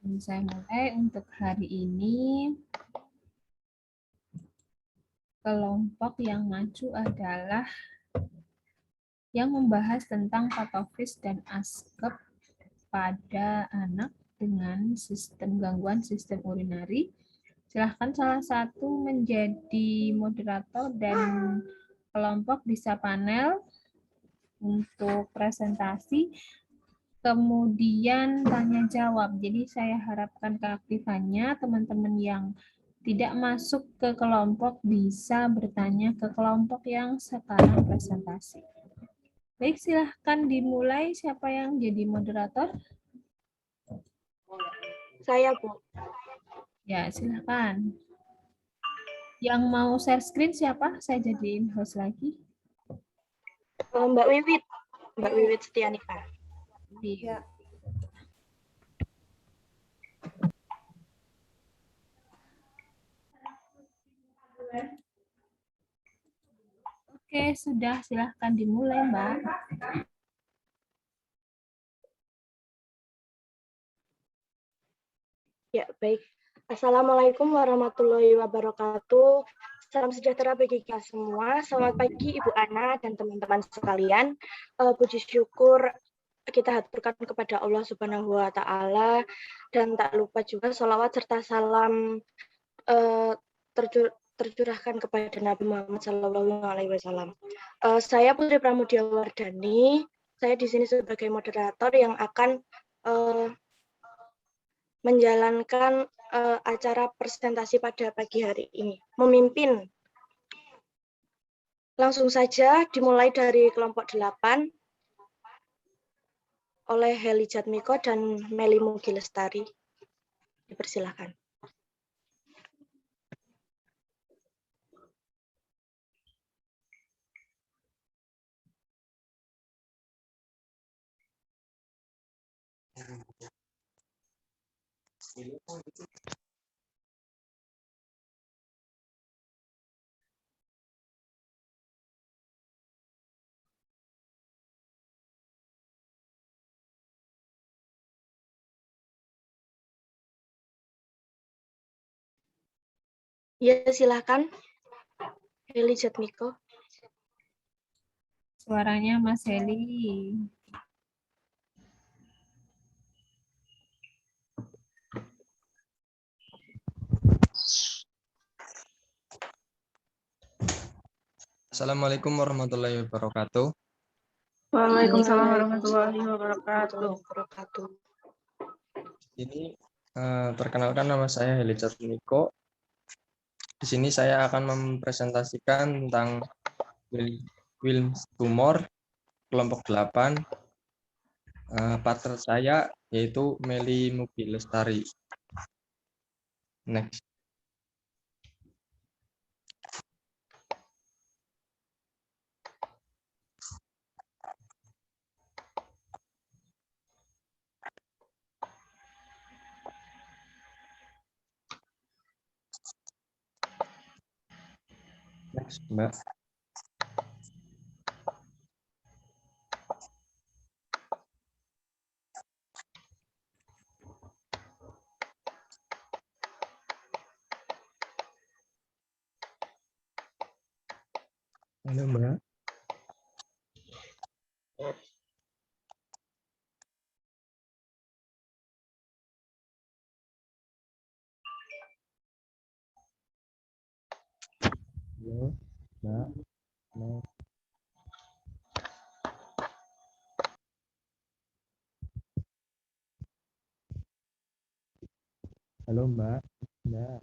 Saya mulai untuk hari ini. Kelompok yang maju adalah yang membahas tentang patofis dan ASKEP pada anak dengan gangguan sistem urinari. Silahkan salah satu menjadi moderator dan kelompok bisa panel untuk presentasi, kemudian tanya jawab. Jadi saya harapkan keaktifannya teman-teman yang tidak masuk ke kelompok bisa bertanya ke kelompok yang sekarang presentasi. Baik, silahkan dimulai. Siapa yang jadi moderator? Saya, Bu. Ya, silahkan. Yang mau share screen siapa? Saya jadiin host lagi. Mbak Wiwit Setianika. Ya. Oke, sudah. Silahkan dimulai, Mbak. Ya, baik. Assalamualaikum warahmatullahi wabarakatuh. Salam sejahtera bagi kita semua. Selamat pagi Ibu Ana dan teman-teman sekalian. Puji syukur kita haturkan kepada Allah Subhanahu wa Ta'ala, dan tak lupa juga sholawat serta salam tercurahkan kepada Nabi Muhammad SAW. Saya Putri Pramudia Wardani. Saya di sini sebagai moderator yang akan menjalankan acara presentasi pada pagi hari ini. Memimpin. Langsung saja dimulai dari kelompok 8 oleh Heli Jatmiko dan Meli Mugi Lestari. Dipersilakan. Ya, silakan. Heli Jatmiko. Suaranya Mas Heli. Assalamualaikum warahmatullahi wabarakatuh. Waalaikumsalam warahmatullahi wabarakatuh. Ini perkenalkan, nama saya Heli Jatmiko. Di sini saya akan mempresentasikan tentang Wilms tumor kelompok 8. Partner saya yaitu Meli Mugi Lestari. Next. Next, Mbak. Halo, Mbak. Halo, Mbak. Halo. Halo, Mbak. Mbak.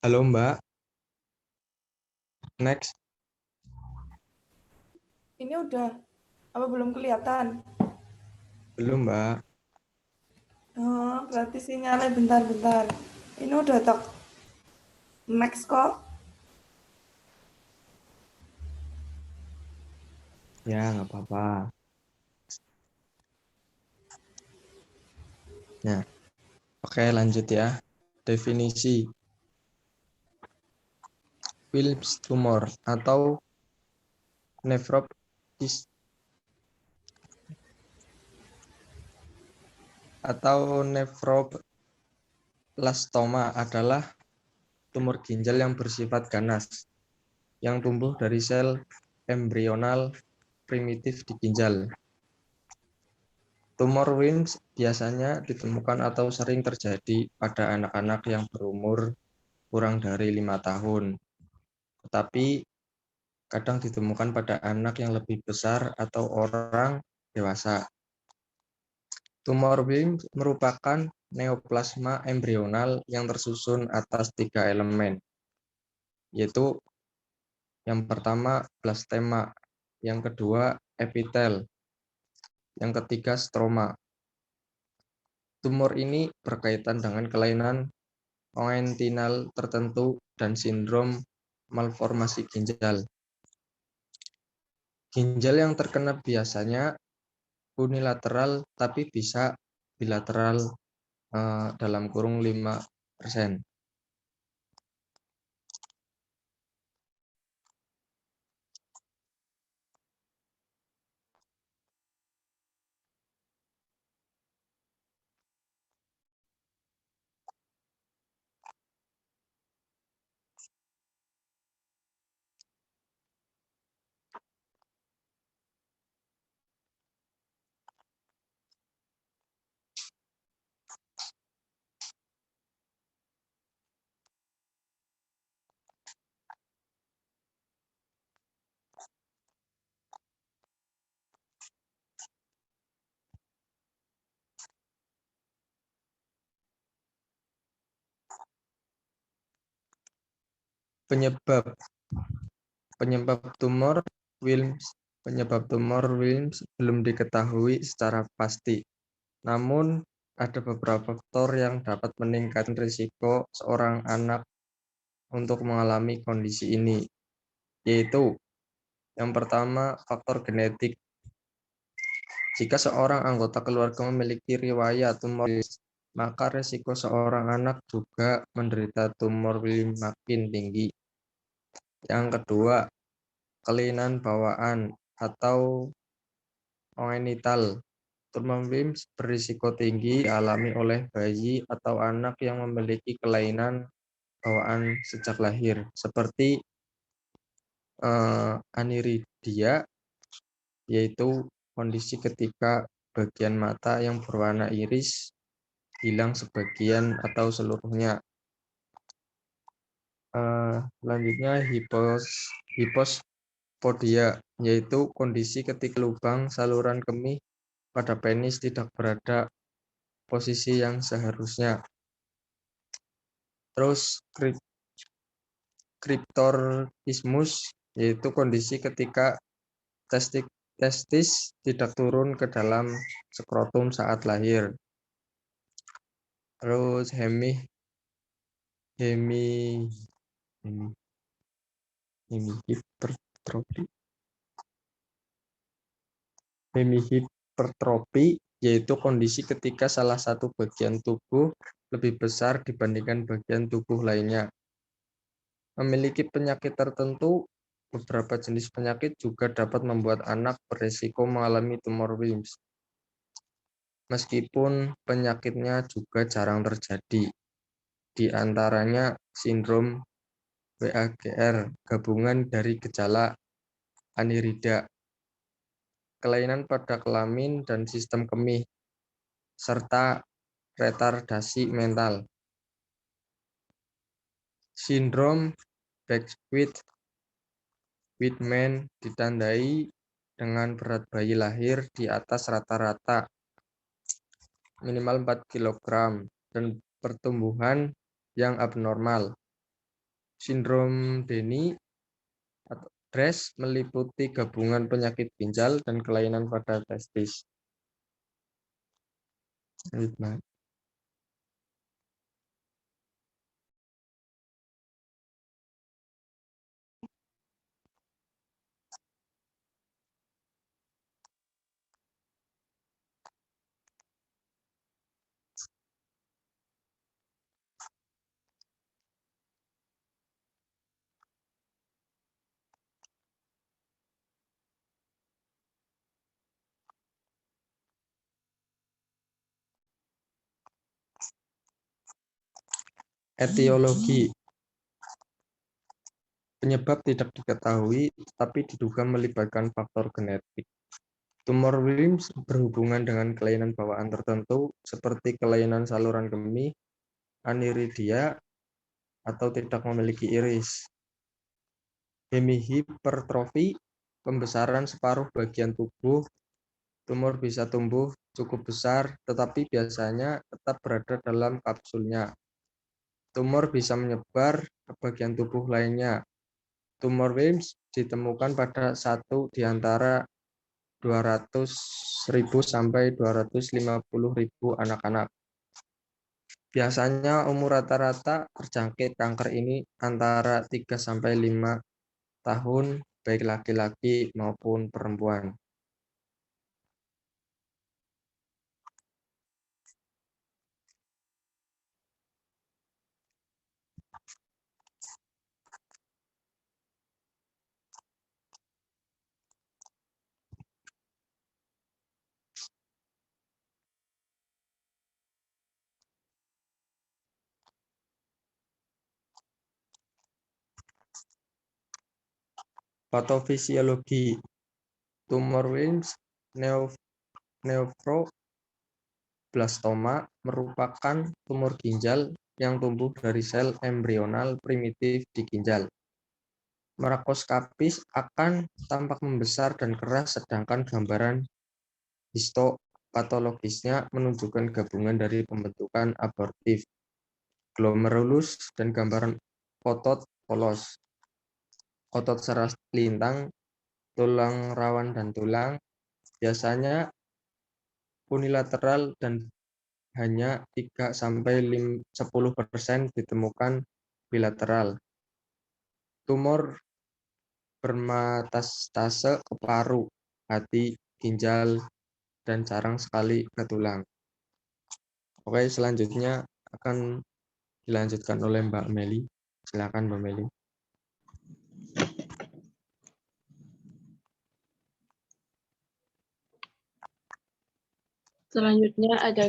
Halo Mbak. Next. Ini udah apa belum kelihatan? Belum Mbak. Oh, berarti sinyalnya bentar-bentar. Ini udah tak next kok. Ya nggak apa-apa. Nah, oke lanjut ya. Definisi Wilms tumor atau nefropsis atau nefroblastoma adalah tumor ginjal yang bersifat ganas yang tumbuh dari sel embrional primitif di ginjal. Tumor Wilms biasanya ditemukan atau sering terjadi pada anak-anak yang berumur kurang dari 5 tahun, tetapi kadang ditemukan pada anak yang lebih besar atau orang dewasa. Tumor Wilms merupakan neoplasma embrional yang tersusun atas 3 elemen, yaitu yang pertama blastema, yang kedua epitel, yang ketiga stroma. Tumor ini berkaitan dengan kelainan oentinal tertentu dan sindrom malformasi ginjal. Ginjal yang terkena biasanya unilateral tapi bisa bilateral dalam kurung 5%. Penyebab tumor Wilms belum diketahui secara pasti. Namun ada beberapa faktor yang dapat meningkatkan risiko seorang anak untuk mengalami kondisi ini, yaitu yang pertama faktor genetik. Jika seorang anggota keluarga memiliki riwayat tumor Wilms, maka risiko seorang anak juga menderita tumor Wilms makin tinggi. Yang kedua, kelainan bawaan atau oenital. Tumor Wilms berisiko tinggi dialami oleh bayi atau anak yang memiliki kelainan bawaan sejak lahir, seperti aniridia, yaitu kondisi ketika bagian mata yang berwarna iris hilang sebagian atau seluruhnya. Selanjutnya hipospodia, yaitu kondisi ketika lubang saluran kemih pada penis tidak berada posisi yang seharusnya. Terus kriptorchismus, yaitu kondisi ketika testis tidak turun ke dalam skrotum saat lahir. Terus hemihipertrofi, yaitu kondisi ketika salah satu bagian tubuh lebih besar dibandingkan bagian tubuh lainnya. Memiliki penyakit tertentu, beberapa jenis penyakit juga dapat membuat anak berisiko mengalami tumor Wilms. Meskipun penyakitnya juga jarang terjadi, di antaranya sindrom WAGR, gabungan dari gejala anirida, kelainan pada kelamin dan sistem kemih, serta retardasi mental. Sindrom Beckwith-Whitman ditandai dengan berat bayi lahir di atas rata-rata minimal 4 kg dan pertumbuhan yang abnormal. Sindrom Denny atau DRESS meliputi gabungan penyakit ginjal dan kelainan pada testis. Etiologi. Penyebab tidak diketahui, tetapi diduga melibatkan faktor genetik. Tumor Wilms berhubungan dengan kelainan bawaan tertentu, seperti kelainan saluran kemih, aniridia, atau tidak memiliki iris. Hemihipertrofi, pembesaran separuh bagian tubuh. Tumor bisa tumbuh cukup besar, tetapi biasanya tetap berada dalam kapsulnya. Tumor bisa menyebar ke bagian tubuh lainnya. Tumor Wilms ditemukan pada 1 di antara 200.000 sampai 250.000 anak-anak. Biasanya umur rata-rata terjangkit kanker ini antara 3 sampai 5 tahun, baik laki-laki maupun perempuan. Patofisiologi. Tumor Wilms nephroblastoma merupakan tumor ginjal yang tumbuh dari sel embrional primitif di ginjal. Makroskopis akan tampak membesar dan keras, sedangkan gambaran histopatologisnya menunjukkan gabungan dari pembentukan abortif, glomerulus, dan gambaran otot polos, otot serat lintang, tulang rawan dan tulang, biasanya unilateral dan hanya 3-10% ditemukan bilateral. Tumor bermetastase ke paru, hati, ginjal, dan jarang sekali ke tulang. Oke, selanjutnya akan dilanjutkan oleh Mbak Meli. Silakan Mbak Meli. Selanjutnya ada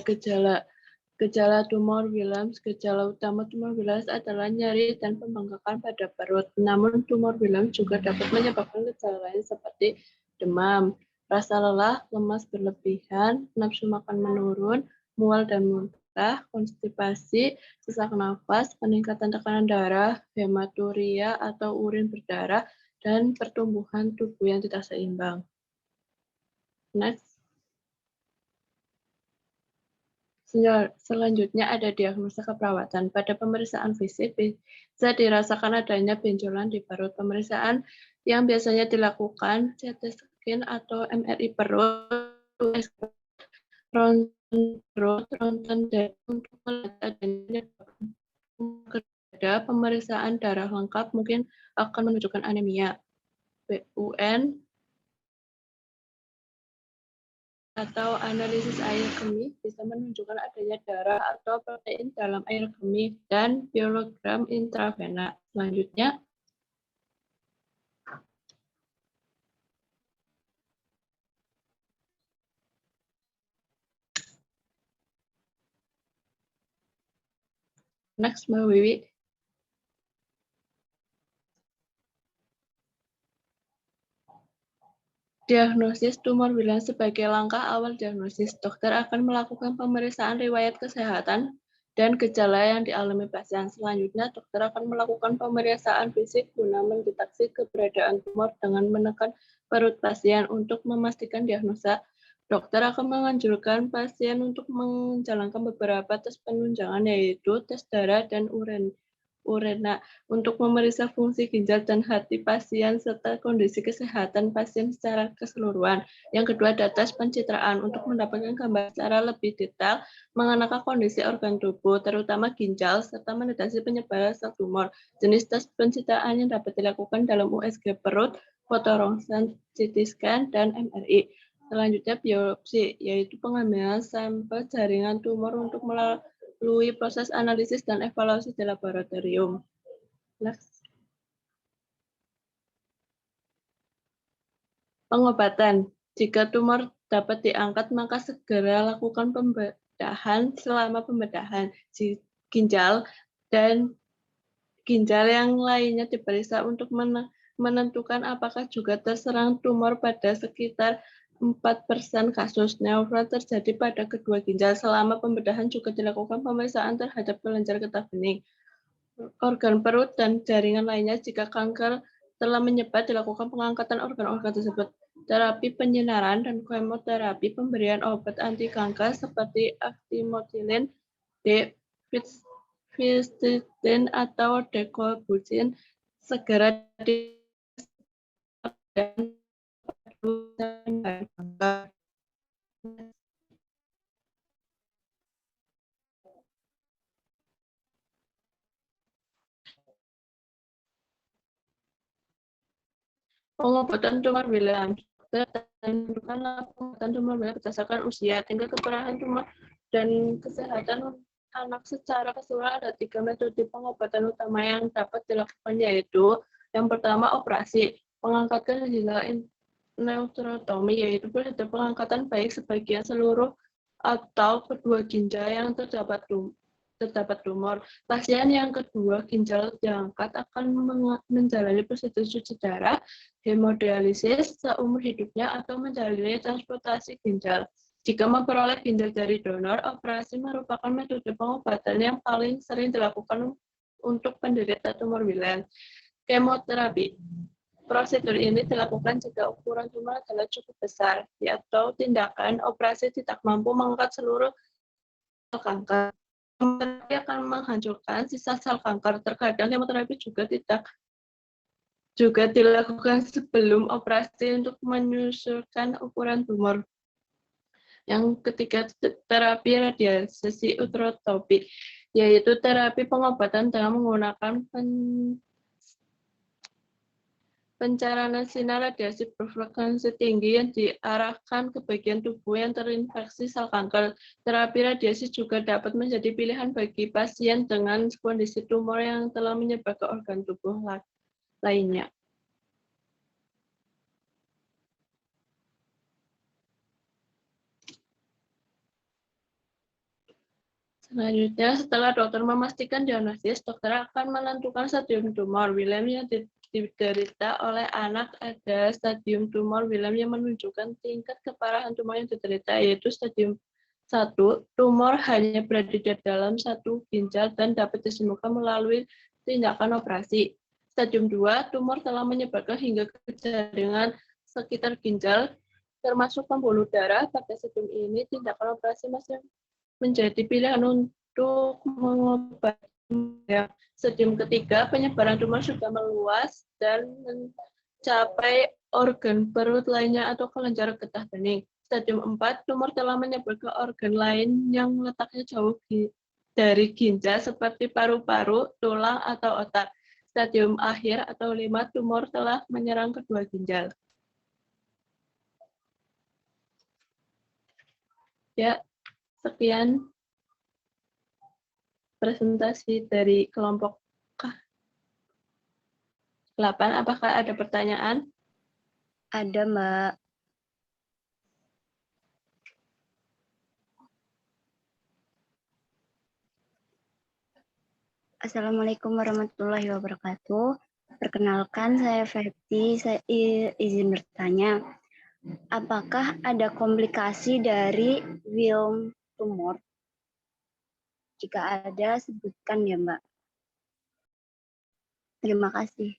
gejala tumor Wilms. Gejala utama tumor Wilms adalah nyeri dan pembengkakan pada perut. Namun tumor Wilms juga dapat menyebabkan gejala lain seperti demam, rasa lelah, lemas berlebihan, nafsu makan menurun, mual dan muntah, konstipasi, sesak nafas, peningkatan tekanan darah, hematuria atau urin berdarah, dan pertumbuhan tubuh yang tidak seimbang. Next. Selanjutnya ada diagnosa keperawatan. Pada pemeriksaan fisik bisa dirasakan adanya benjolan di perut. Pemeriksaan yang biasanya dilakukan CT scan atau MRI perut, ronsen dan untuk melihat adanya pemeriksaan darah lengkap mungkin akan menunjukkan anemia, BUN, atau analisis air kemih bisa menunjukkan adanya darah atau protein dalam air kemih dan pilogram intravena. Selanjutnya, next Mbak Wiwi. Diagnosis tumor Wilms sebagai langkah awal diagnosis, dokter akan melakukan pemeriksaan riwayat kesehatan dan gejala yang dialami pasien. Selanjutnya, dokter akan melakukan pemeriksaan fisik guna mendeteksi keberadaan tumor dengan menekan perut pasien untuk memastikan diagnosa Dokter akan menganjurkan pasien untuk menjalankan beberapa tes penunjangan, yaitu tes darah dan urina untuk memeriksa fungsi ginjal dan hati pasien serta kondisi kesehatan pasien secara keseluruhan. Yang kedua ada tes pencitraan untuk mendapatkan gambar secara lebih detail mengenai kondisi organ tubuh, terutama ginjal, serta mendeteksi penyebaran sel tumor. Jenis tes pencitraan yang dapat dilakukan dalam USG perut, foto rongsen, CT scan, dan MRI. Selanjutnya biopsi, yaitu pengambilan sampel jaringan tumor untuk melalui proses analisis dan evaluasi di laboratorium. Next. Pengobatan. Jika tumor dapat diangkat, maka segera lakukan pembedahan selama pembedahan ginjal dan ginjal yang lainnya diperiksa untuk menentukan apakah juga terserang tumor pada sekitar 4% kasus. Neoplasma terjadi pada kedua ginjal. Selama pembedahan juga dilakukan pemeriksaan terhadap kelenjar getah bening, organ perut, dan jaringan lainnya. Jika kanker telah menyebar, dilakukan pengangkatan organ-organ tersebut. Terapi penyinaran dan kemoterapi, pemberian obat anti kanker seperti actimotilin, Vistitin, atau Decolbucin segera dan pengobatan tumor Williams. Tentukan pengobatan tumor Williams berdasarkan usia, tingkat keparahan tumor, dan kesehatan anak secara keseluruhan. Ada 3 metode pengobatan utama yang dapat dilakukan, yaitu yang pertama operasi, pengangkatan ginjal neutrectomy, yaitu prosedur pengangkatan baik sebagian seluruh atau kedua ginjal yang terdapat tumor. Pasien yang kedua ginjal diangkat akan menjalani prosedur cuci darah, hemodialisis seumur hidupnya, atau menjalani transportasi ginjal. Jika memperoleh ginjal dari donor, operasi merupakan metode pengobatan yang paling sering dilakukan untuk penderita tumor Williams. Kemoterapi. Prosedur ini dilakukan jika ukuran tumor adalah cukup besar, atau tindakan operasi tidak mampu mengangkat seluruh sel kanker. Kemoterapi akan menghancurkan sisa sel kanker. Terkadang kemoterapi juga dilakukan sebelum operasi untuk menyusulkan ukuran tumor. Yang ketiga, terapi radiasi uterotopi, yaitu terapi pengobatan dengan menggunakan pencaranan sinar radiasi berfrekuensi tinggi yang diarahkan ke bagian tubuh yang terinfeksi sel kanker. Terapi radiasi juga dapat menjadi pilihan bagi pasien dengan kondisi tumor yang telah menyebar ke organ tubuh lainnya. Selanjutnya, setelah dokter memastikan diagnosis, dokter akan menentukan stadium tumor Williams yang diderita oleh anak. Ada stadium tumor Williams yang menunjukkan tingkat keparahan tumor yang diderita, yaitu stadium 1, tumor hanya berada di dalam satu ginjal dan dapat disembuhkan melalui tindakan operasi. Stadium 2, tumor telah menyebar hingga ke jaringan sekitar ginjal, termasuk pembuluh darah. Pada stadium ini, tindakan operasi masih menjadi pilihan untuk mengobati. Stadium ketiga, penyebaran tumor sudah meluas dan mencapai organ perut lainnya atau kelenjar getah bening. Stadium 4, tumor telah menyebar ke organ lain yang letaknya jauh dari ginjal seperti paru-paru, tulang, atau otak. Stadium akhir atau 5, tumor telah menyerang kedua ginjal. Ya, sekian presentasi dari kelompok 8. Apakah ada pertanyaan? Ada, Mbak. Assalamualaikum warahmatullahi wabarakatuh. Perkenalkan, saya Fepti. Saya izin bertanya, apakah ada komplikasi dari Wilms tumor? Jika ada, sebutkan ya, Mbak. Terima kasih.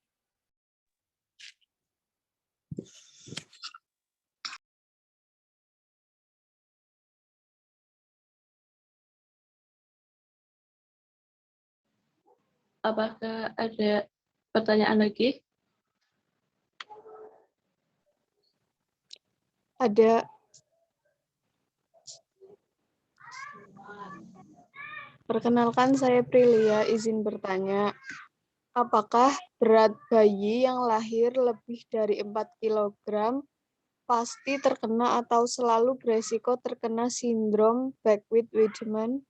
Apakah ada pertanyaan lagi? Ada. Perkenalkan, saya Prilia, izin bertanya. Apakah berat bayi yang lahir lebih dari 4 kg pasti terkena atau selalu beresiko terkena sindrom Beckwith-Wiedemann?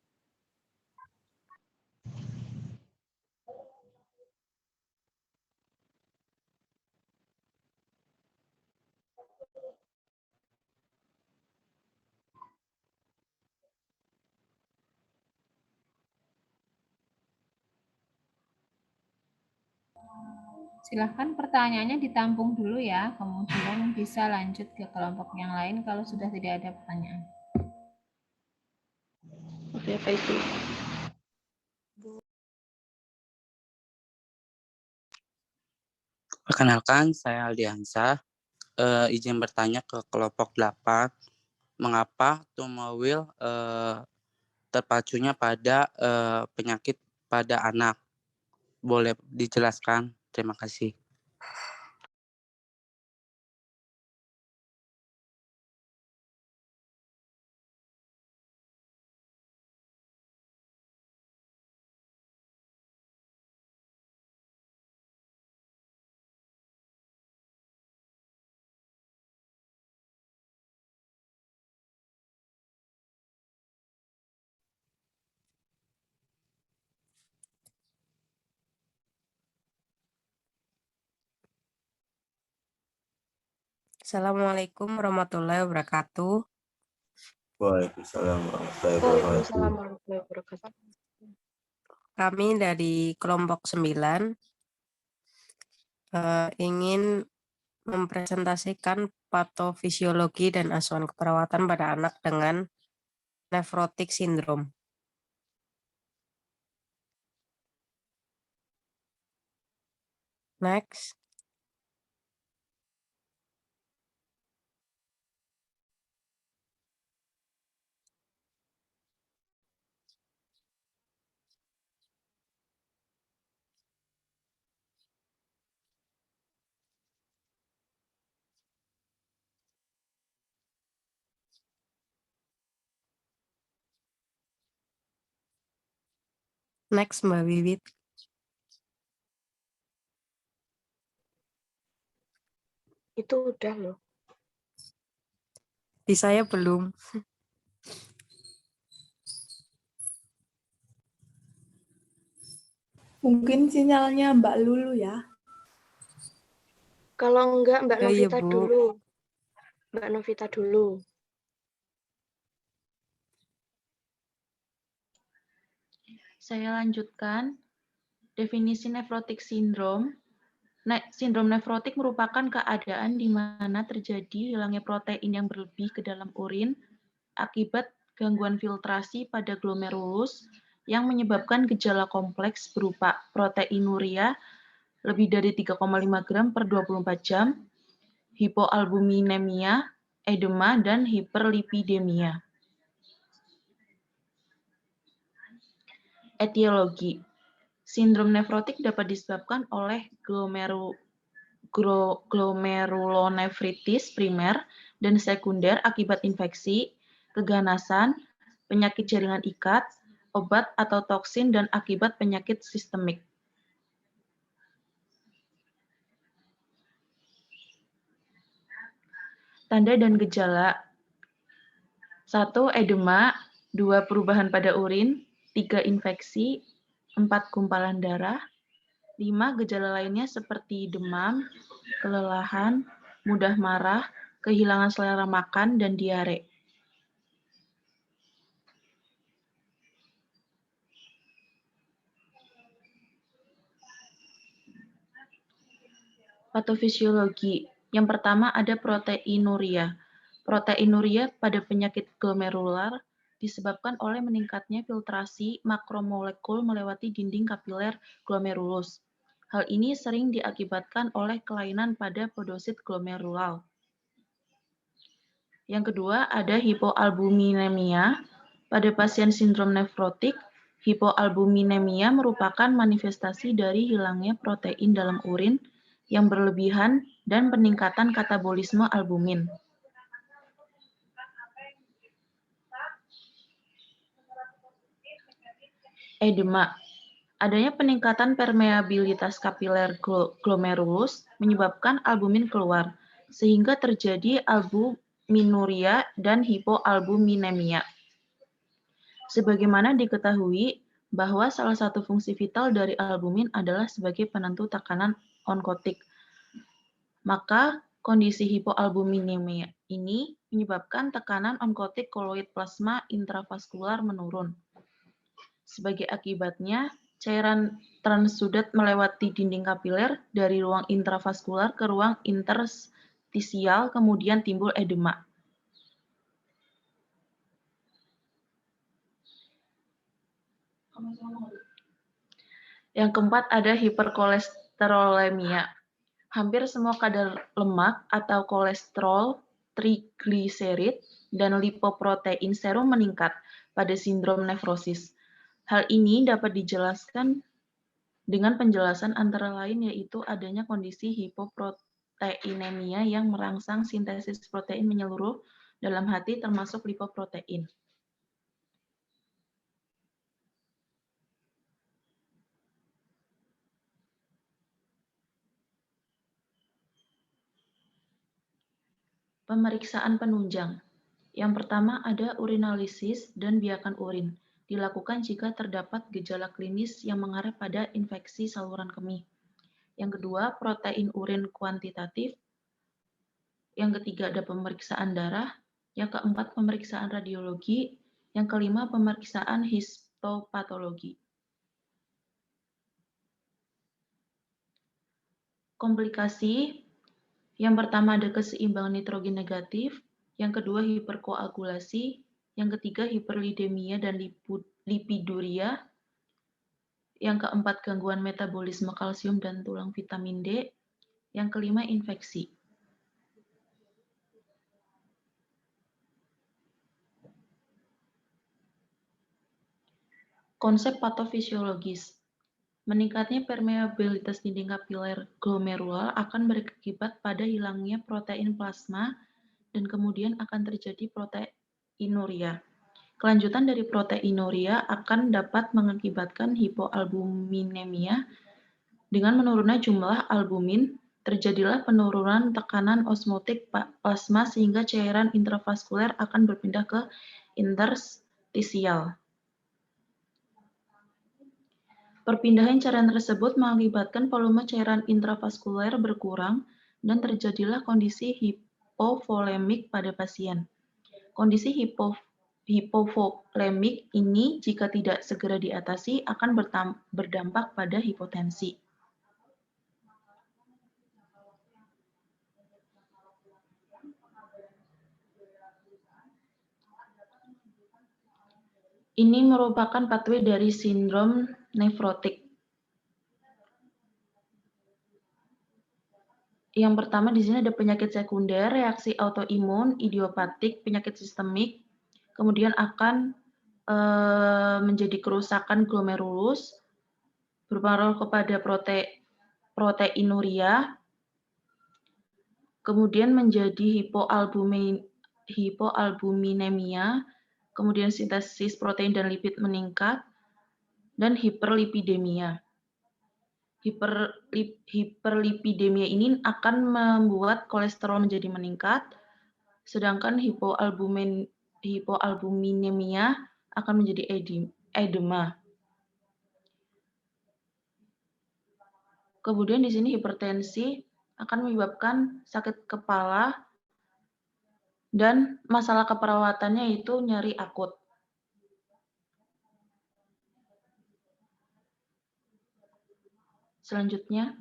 Silahkan pertanyaannya ditampung dulu ya, kemudian bisa lanjut ke kelompok yang lain kalau sudah tidak ada pertanyaan. Oke, Pak Ibu. Perkenalkan, saya Aldiansyah. Izin bertanya ke kelompok 8. Mengapa tumor Will terpacunya pada penyakit pada anak? Boleh dijelaskan? Terima kasih. Assalamualaikum warahmatullahi wabarakatuh. Waalaikumsalam warahmatullahi wabarakatuh. Waalaikumsalam warahmatullahi wabarakatuh. Kami dari kelompok 9 ingin mempresentasikan patofisiologi dan asuhan keperawatan pada anak dengan nephrotic syndrome. Next. Next, Mbak Wiwit. Itu udah loh. Di saya belum. Mungkin sinyalnya Mbak Lulu ya. Kalau enggak, Mbak Oh iya, Novita Bu. dulu. Mbak Novita dulu. Saya lanjutkan. Definisi nephrotic syndrome. Sindrom nefrotik merupakan keadaan di mana terjadi hilangnya protein yang berlebih ke dalam urin akibat gangguan filtrasi pada glomerulus yang menyebabkan gejala kompleks berupa proteinuria lebih dari 3,5 gram per 24 jam, hipoalbuminemia, edema, dan hiperlipidemia. Etiologi. Sindrom nefrotik dapat disebabkan oleh glomerulonefritis primer dan sekunder akibat infeksi, keganasan, penyakit jaringan ikat, obat atau toksin, dan akibat penyakit sistemik. Tanda dan gejala. 1. Edema. 2. Perubahan pada urin. 3. Infeksi. 4. Gumpalan darah. 5. Gejala lainnya seperti demam, kelelahan, mudah marah, kehilangan selera makan, dan diare. Patofisiologi. Yang pertama ada proteinuria. Proteinuria pada penyakit glomerular disebabkan oleh meningkatnya filtrasi makromolekul melewati dinding kapiler glomerulus. Hal ini sering diakibatkan oleh kelainan pada podosit glomerulal. Yang kedua ada hipoalbuminemia. Pada pasien sindrom nefrotik, Hipoalbuminemia merupakan manifestasi dari hilangnya protein dalam urin yang berlebihan dan peningkatan katabolisme albumin. Edema. Adanya peningkatan permeabilitas kapiler glomerulus menyebabkan albumin keluar, sehingga terjadi albuminuria dan hipoalbuminemia. Sebagaimana diketahui bahwa salah satu fungsi vital dari albumin adalah sebagai penentu tekanan onkotik. Maka kondisi hipoalbuminemia ini menyebabkan tekanan onkotik koloid plasma intravaskular menurun. Sebagai akibatnya, cairan transudat melewati dinding kapiler dari ruang intravaskular ke ruang interstisial, kemudian timbul edema. Yang keempat ada hiperkolesterolemia. Hampir semua kadar lemak atau kolesterol, trigliserid, dan lipoprotein serum meningkat pada sindrom nefrosis. Hal ini dapat dijelaskan dengan penjelasan antara lain yaitu adanya kondisi hipoproteinemia yang merangsang sintesis protein menyeluruh dalam hati termasuk lipoprotein. Pemeriksaan penunjang. Yang pertama ada urinalisis dan biakan urin. Dilakukan jika terdapat gejala klinis yang mengarah pada infeksi saluran kemih. Yang kedua, protein urin kuantitatif. Yang ketiga, ada pemeriksaan darah. Yang keempat, pemeriksaan radiologi. Yang kelima, pemeriksaan histopatologi. Komplikasi. Yang pertama ada keseimbangan nitrogen negatif. Yang kedua, hiperkoagulasi. Yang ketiga, hiperlidemia dan lipiduria. Yang keempat, gangguan metabolisme kalsium dan tulang vitamin D. Yang kelima, infeksi. Konsep patofisiologis. Meningkatnya permeabilitas dinding kapiler glomerular akan berakibat pada hilangnya protein plasma dan kemudian akan terjadi proteinuria. Kelanjutan dari proteinuria akan dapat mengakibatkan hipoalbuminemia. Dengan menurunnya jumlah albumin, terjadilah penurunan tekanan osmotik plasma sehingga cairan intravaskuler akan berpindah ke interstisial. Perpindahan cairan tersebut mengakibatkan volume cairan intravaskuler berkurang dan terjadilah kondisi hipovolemik pada pasien. Kondisi hipovolemik ini jika tidak segera diatasi akan berdampak pada hipotensi. Ini merupakan pathway dari sindrom nefrotik. Yang pertama di sini ada penyakit sekunder, reaksi autoimun, idiopatik, penyakit sistemik, kemudian akan menjadi kerusakan glomerulus, berpengaruh kepada proteinuria, kemudian menjadi hipoalbuminemia, kemudian sintesis protein dan lipid meningkat, dan hiperlipidemia. Hiperlipidemia ini akan membuat kolesterol menjadi meningkat, sedangkan hipoalbuminemia akan menjadi edema. Kemudian di sini hipertensi akan menyebabkan sakit kepala dan masalah keperawatannya itu nyeri akut. Selanjutnya,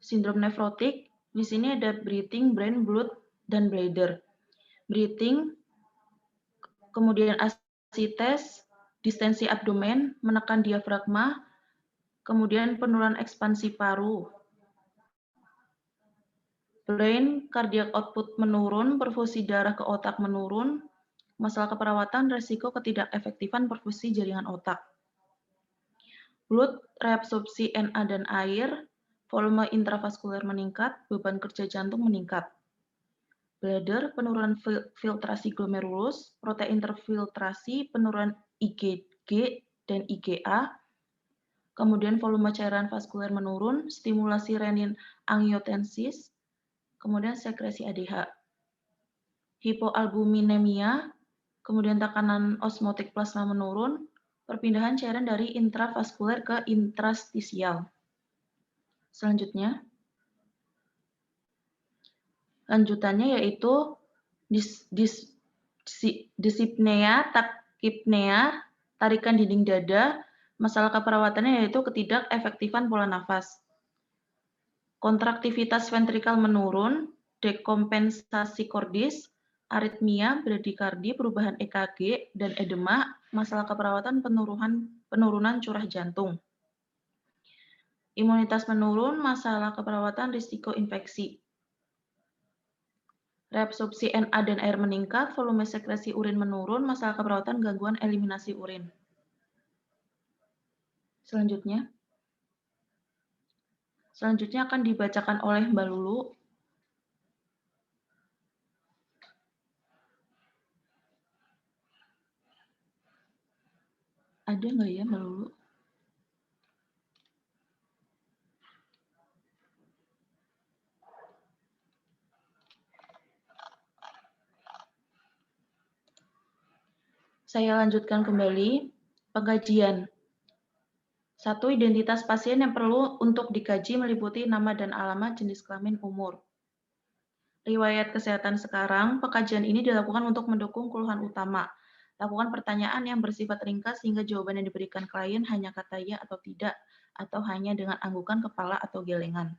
sindrom nefrotik. Di sini ada breathing, brain, blood, dan bladder. Breathing, kemudian ascites, distensi abdomen, menekan diafragma, kemudian penurunan ekspansi paru. Brain cardiac output menurun, perfusi darah ke otak menurun, masalah keperawatan, resiko ketidakefektifan perfusi jaringan otak. Blood, reabsorpsi Na dan air, volume intravaskuler meningkat, beban kerja jantung meningkat. Bladder, penurunan filtrasi glomerulus, protein terfiltrasi, penurunan IgG dan IgA, kemudian volume cairan vaskuler menurun, stimulasi renin angiotensis, kemudian sekresi ADH. Hipoalbuminemia, kemudian tekanan osmotik plasma menurun, perpindahan cairan dari intravaskuler ke interstisial. Selanjutnya, lanjutannya yaitu dyspnea, tachypnea, tarikan dinding dada, masalah keperawatannya yaitu ketidakefektifan pola nafas. Kontraktivitas ventrikal menurun, dekompensasi kordis, aritmia, bradikardi, perubahan EKG, dan edema, masalah keperawatan penurunan curah jantung. Imunitas menurun, masalah keperawatan risiko infeksi. Reabsorpsi Na dan air meningkat, volume sekresi urin menurun, masalah keperawatan gangguan eliminasi urin. Selanjutnya akan dibacakan oleh Mbak Lulu. Ada nggak ya Mbak Lulu? Saya lanjutkan kembali pengkajian. 1. Identitas pasien yang perlu untuk dikaji meliputi nama dan alamat, jenis kelamin, umur. Riwayat kesehatan sekarang, pengkajian ini dilakukan untuk mendukung keluhan utama. Lakukan pertanyaan yang bersifat ringkas sehingga jawaban yang diberikan klien hanya kata ya atau tidak, atau hanya dengan anggukan kepala atau gelengan.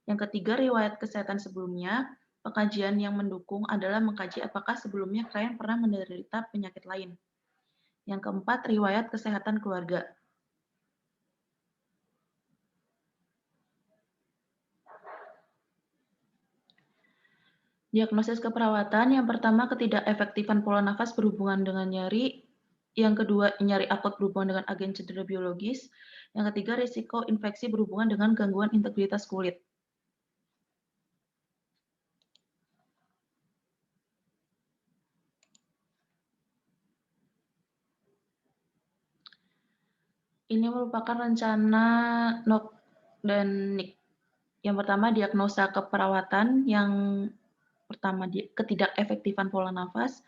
Yang ketiga, riwayat kesehatan sebelumnya. Pengkajian yang mendukung adalah mengkaji apakah sebelumnya klien pernah menderita penyakit lain. Yang keempat, riwayat kesehatan keluarga. Diagnosis keperawatan, yang pertama ketidakefektifan pola nafas berhubungan dengan nyeri, yang kedua nyeri akut berhubungan dengan agen cedera biologis, yang ketiga risiko infeksi berhubungan dengan gangguan integritas kulit. Ini merupakan rencana NOK dan NIK. Yang pertama diagnosa keperawatan, yang pertama ketidakefektifan pola nafas.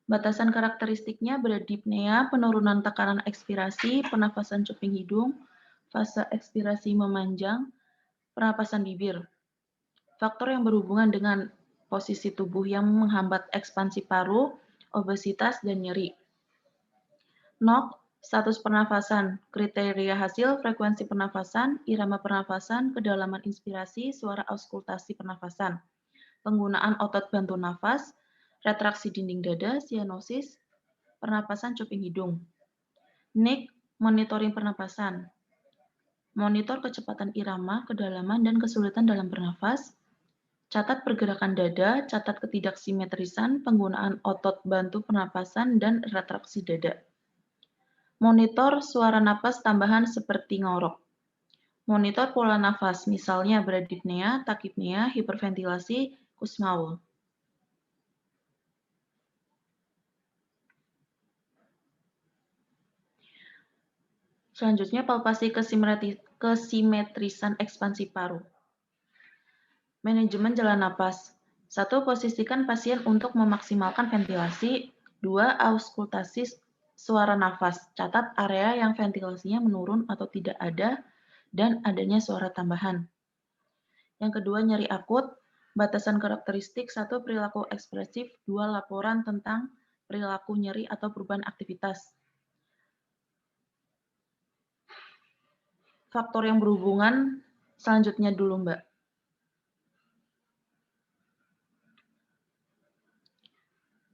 Batasan karakteristiknya bradypnea, penurunan tekanan ekspirasi, pernafasan cuping hidung, fase ekspirasi memanjang, pernapasan bibir. Faktor yang berhubungan dengan posisi tubuh yang menghambat ekspansi paru, obesitas, dan nyeri. NOK, status pernafasan, kriteria hasil, frekuensi pernafasan, irama pernafasan, kedalaman inspirasi, suara auskultasi pernafasan, penggunaan otot bantu nafas, retraksi dinding dada, sianosis, pernapasan cuping hidung. NIK, monitoring pernapasan, monitor kecepatan irama, kedalaman, dan kesulitan dalam bernafas, catat pergerakan dada, catat ketidaksimetrisan, penggunaan otot bantu pernapasan, dan retraksi dada. Monitor suara napas tambahan seperti ngorok. Monitor pola nafas, misalnya bradypnea, tachypnea, hiperventilasi, Kussmaul. Selanjutnya, palpasi kesimetrisan ekspansi paru. Manajemen jalan napas. 1. Posisikan pasien untuk memaksimalkan ventilasi. 2. Auskultasi suara nafas. Catat area yang ventilasinya menurun atau tidak ada, dan adanya suara tambahan. Yang kedua, nyeri akut. Batasan karakteristik. 1. Perilaku ekspresif. 2. Laporan tentang perilaku nyeri atau perubahan aktivitas. Faktor yang berhubungan selanjutnya dulu, Mbak.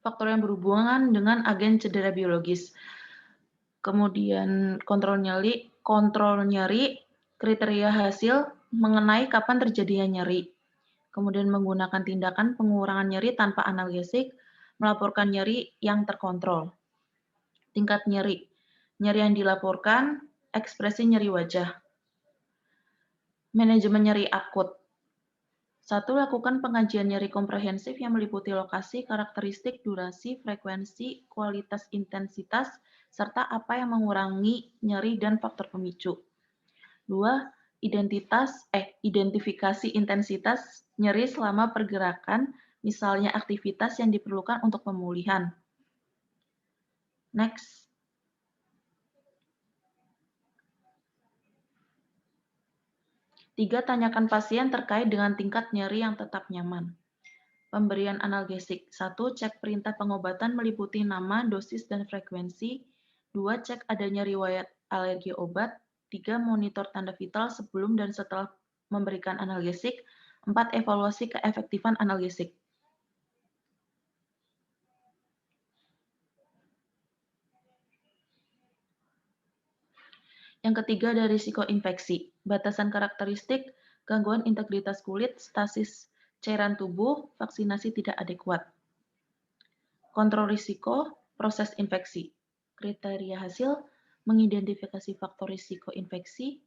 Faktor yang berhubungan dengan agen cedera biologis. Kemudian kontrol nyeri, kriteria hasil mengenai kapan terjadinya nyeri. Kemudian menggunakan tindakan pengurangan nyeri tanpa analgesik, melaporkan nyeri yang terkontrol. Tingkat nyeri. Nyeri yang dilaporkan, ekspresi nyeri wajah. Manajemen nyeri akut. 1. Lakukan pengajian nyeri komprehensif yang meliputi lokasi, karakteristik, durasi, frekuensi, kualitas, intensitas, serta apa yang mengurangi nyeri dan faktor pemicu. 2. Identifikasi intensitas nyeri selama pergerakan, misalnya aktivitas yang diperlukan untuk pemulihan. Next. Tiga, tanyakan pasien terkait dengan tingkat nyeri yang tetap nyaman. Pemberian analgesik. 1. Cek perintah pengobatan meliputi nama, dosis, dan frekuensi. 2. Cek adanya riwayat alergi obat. 3. Monitor tanda vital sebelum dan setelah memberikan analgesik. 4. Evaluasi keefektifan analgesik. Yang ketiga ada risiko infeksi. Batasan karakteristik, gangguan integritas kulit, stasis cairan tubuh, vaksinasi tidak adekuat. Kontrol risiko, proses infeksi. Kriteria hasil, mengidentifikasi faktor risiko infeksi,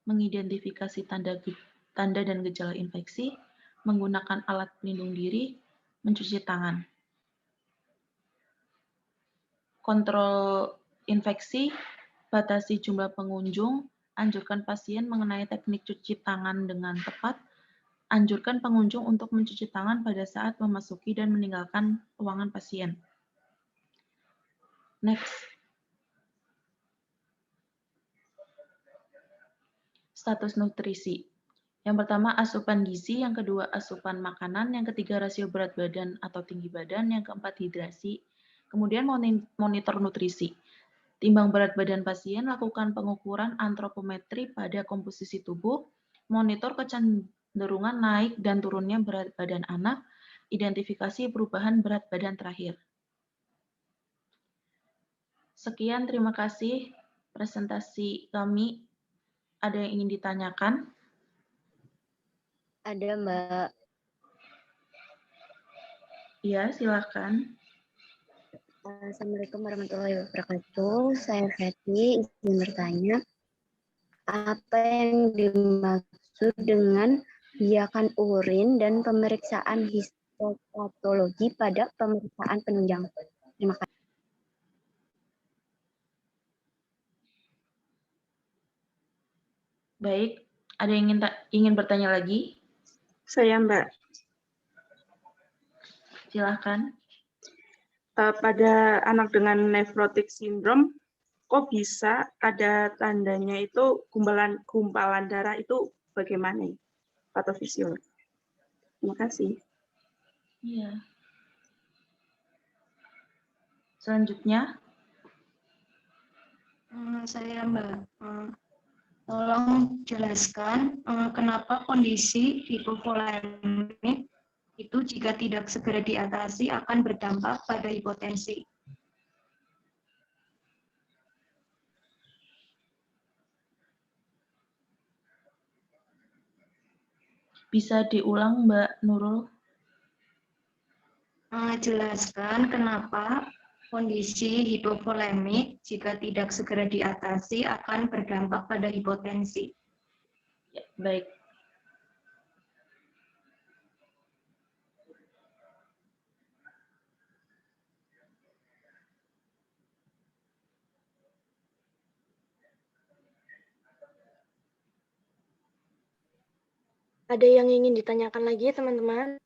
mengidentifikasi tanda dan gejala infeksi, menggunakan alat pelindung diri, mencuci tangan. Kontrol infeksi, batasi jumlah pengunjung, anjurkan pasien mengenai teknik cuci tangan dengan tepat, anjurkan pengunjung untuk mencuci tangan pada saat memasuki dan meninggalkan ruangan pasien. Next. Status nutrisi. Yang pertama asupan gizi, yang kedua asupan makanan, yang ketiga rasio berat badan atau tinggi badan, yang keempat hidrasi, kemudian monitor nutrisi. Timbang berat badan pasien, lakukan pengukuran antropometri pada komposisi tubuh, monitor kecenderungan naik dan turunnya berat badan anak, identifikasi perubahan berat badan terakhir. Sekian, terima kasih presentasi kami. Ada yang ingin ditanyakan? Ada, Mbak. Iya, silakan. Assalamualaikum warahmatullahi wabarakatuh. Saya Fetri, izin bertanya, apa yang dimaksud dengan biakan urin dan pemeriksaan histopatologi pada pemeriksaan penunjang? Terima kasih. Baik, ada yang ingin bertanya lagi? Saya, Mbak. Silakan. Pada anak dengan nephrotic syndrome, kok bisa ada tandanya itu gumpalan darah itu bagaimana? Patofisiologi. Terima kasih. Iya. Selanjutnya. Saya Mbak. Tolong jelaskan kenapa kondisi hipovolemik itu jika tidak segera diatasi akan berdampak pada hipotensi. Bisa diulang, Mbak Nurul? Jelaskan kenapa kondisi hipovolemik jika tidak segera diatasi akan berdampak pada hipotensi. Ya, baik. Ada yang ingin ditanyakan lagi, teman-teman?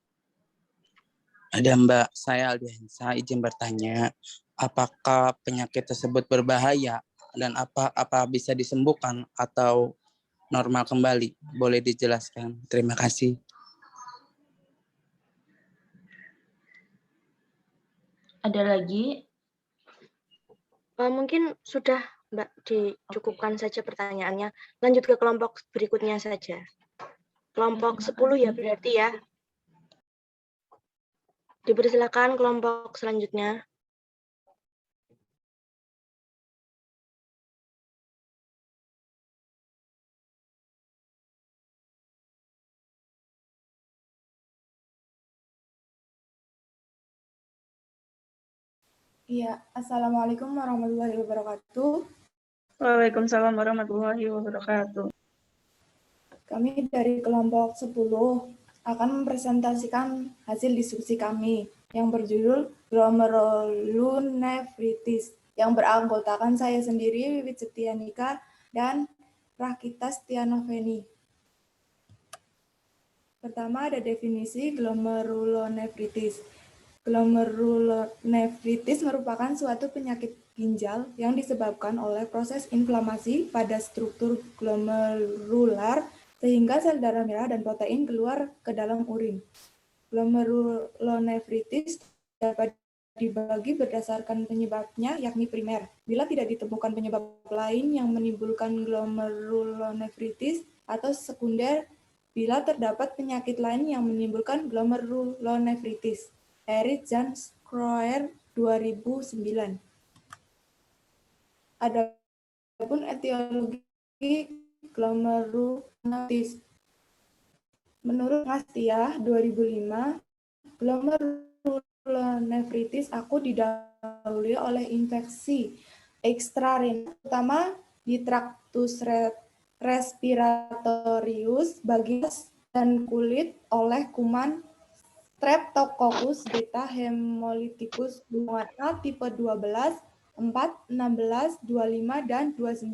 Ada, Mbak. Saya Aldiansa, izin bertanya, apakah penyakit tersebut berbahaya dan apa bisa disembuhkan atau normal kembali? Boleh dijelaskan? Terima kasih. Ada lagi? Mungkin sudah, Mbak, dicukupkan saja pertanyaannya. Lanjut ke kelompok berikutnya saja. Kelompok 10 ya berarti ya. Dipersilakan kelompok selanjutnya. Iya, Assalamualaikum warahmatullahi wabarakatuh. Waalaikumsalam warahmatullahi wabarakatuh. Kami dari kelompok 10 akan mempresentasikan hasil diskusi kami yang berjudul glomerulonefritis yang beranggotakan saya sendiri, Wiwit Setianika, dan Rakita Stianoveni. Pertama ada definisi glomerulonefritis. Glomerulonefritis merupakan suatu penyakit ginjal yang disebabkan oleh proses inflamasi pada struktur glomerular sehingga sel darah merah dan protein keluar ke dalam urin. Glomerulonefritis dapat dibagi berdasarkan penyebabnya, yakni primer. Bila tidak ditemukan penyebab lain yang menimbulkan glomerulonefritis, atau sekunder bila terdapat penyakit lain yang menimbulkan glomerulonefritis. Erich Jan Schroer 2009. Adapun etiologi glomerulonefritis. Menurut Ngastia 2005, glomerulonefritis akut didahului oleh infeksi ekstrarenal, terutama di traktus respiratorius, bagian dan kulit oleh kuman Streptococcus beta hemolyticus golongan A tipe 12, 4, 16, 25, dan 29.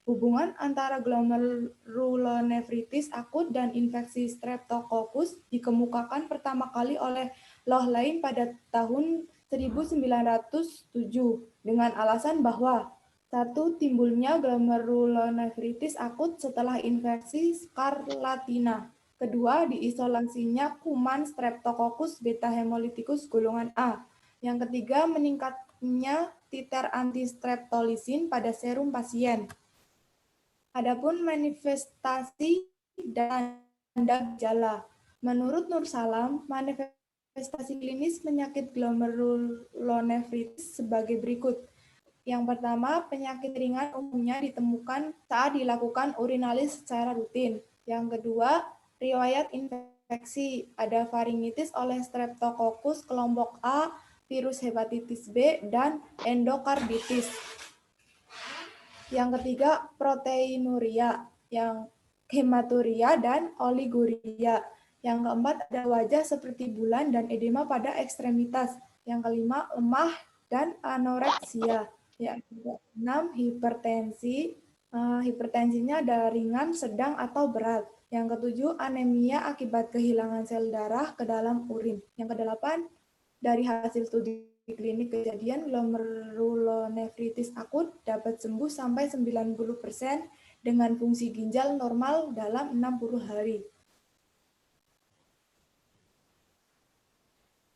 Hubungan antara glomerulonefritis akut dan infeksi Streptococcus dikemukakan pertama kali oleh Lohrlein pada tahun 1907 dengan alasan bahwa satu, timbulnya glomerulonefritis akut setelah infeksi skarlatina. Kedua, diisolasinya kuman Streptococcus beta hemolyticus golongan A. Yang ketiga, meningkatnya titer antistreptolisin pada serum pasien. Adapun manifestasi dan tanda gejala. Menurut Nur Salam, manifestasi klinis penyakit glomerulonefritis sebagai berikut. Yang pertama, penyakit ringan umumnya ditemukan saat dilakukan urinalis secara rutin. Yang kedua, riwayat infeksi, ada faringitis oleh Streptococcus kelompok A, virus hepatitis B, dan endokarditis. Yang ketiga, proteinuria, yang hematuria, dan oliguria. Yang keempat, ada wajah seperti bulan dan edema pada ekstremitas. Yang kelima, lemah dan anoreksia. Yang keenam, hipertensi. Hipertensinya ada ringan, sedang, atau berat. Yang ketujuh, anemia akibat kehilangan sel darah ke dalam urin. Yang kedelapan, dari hasil studi klinik kejadian glomerulonefritis akut dapat sembuh sampai 90% dengan fungsi ginjal normal dalam 60 hari.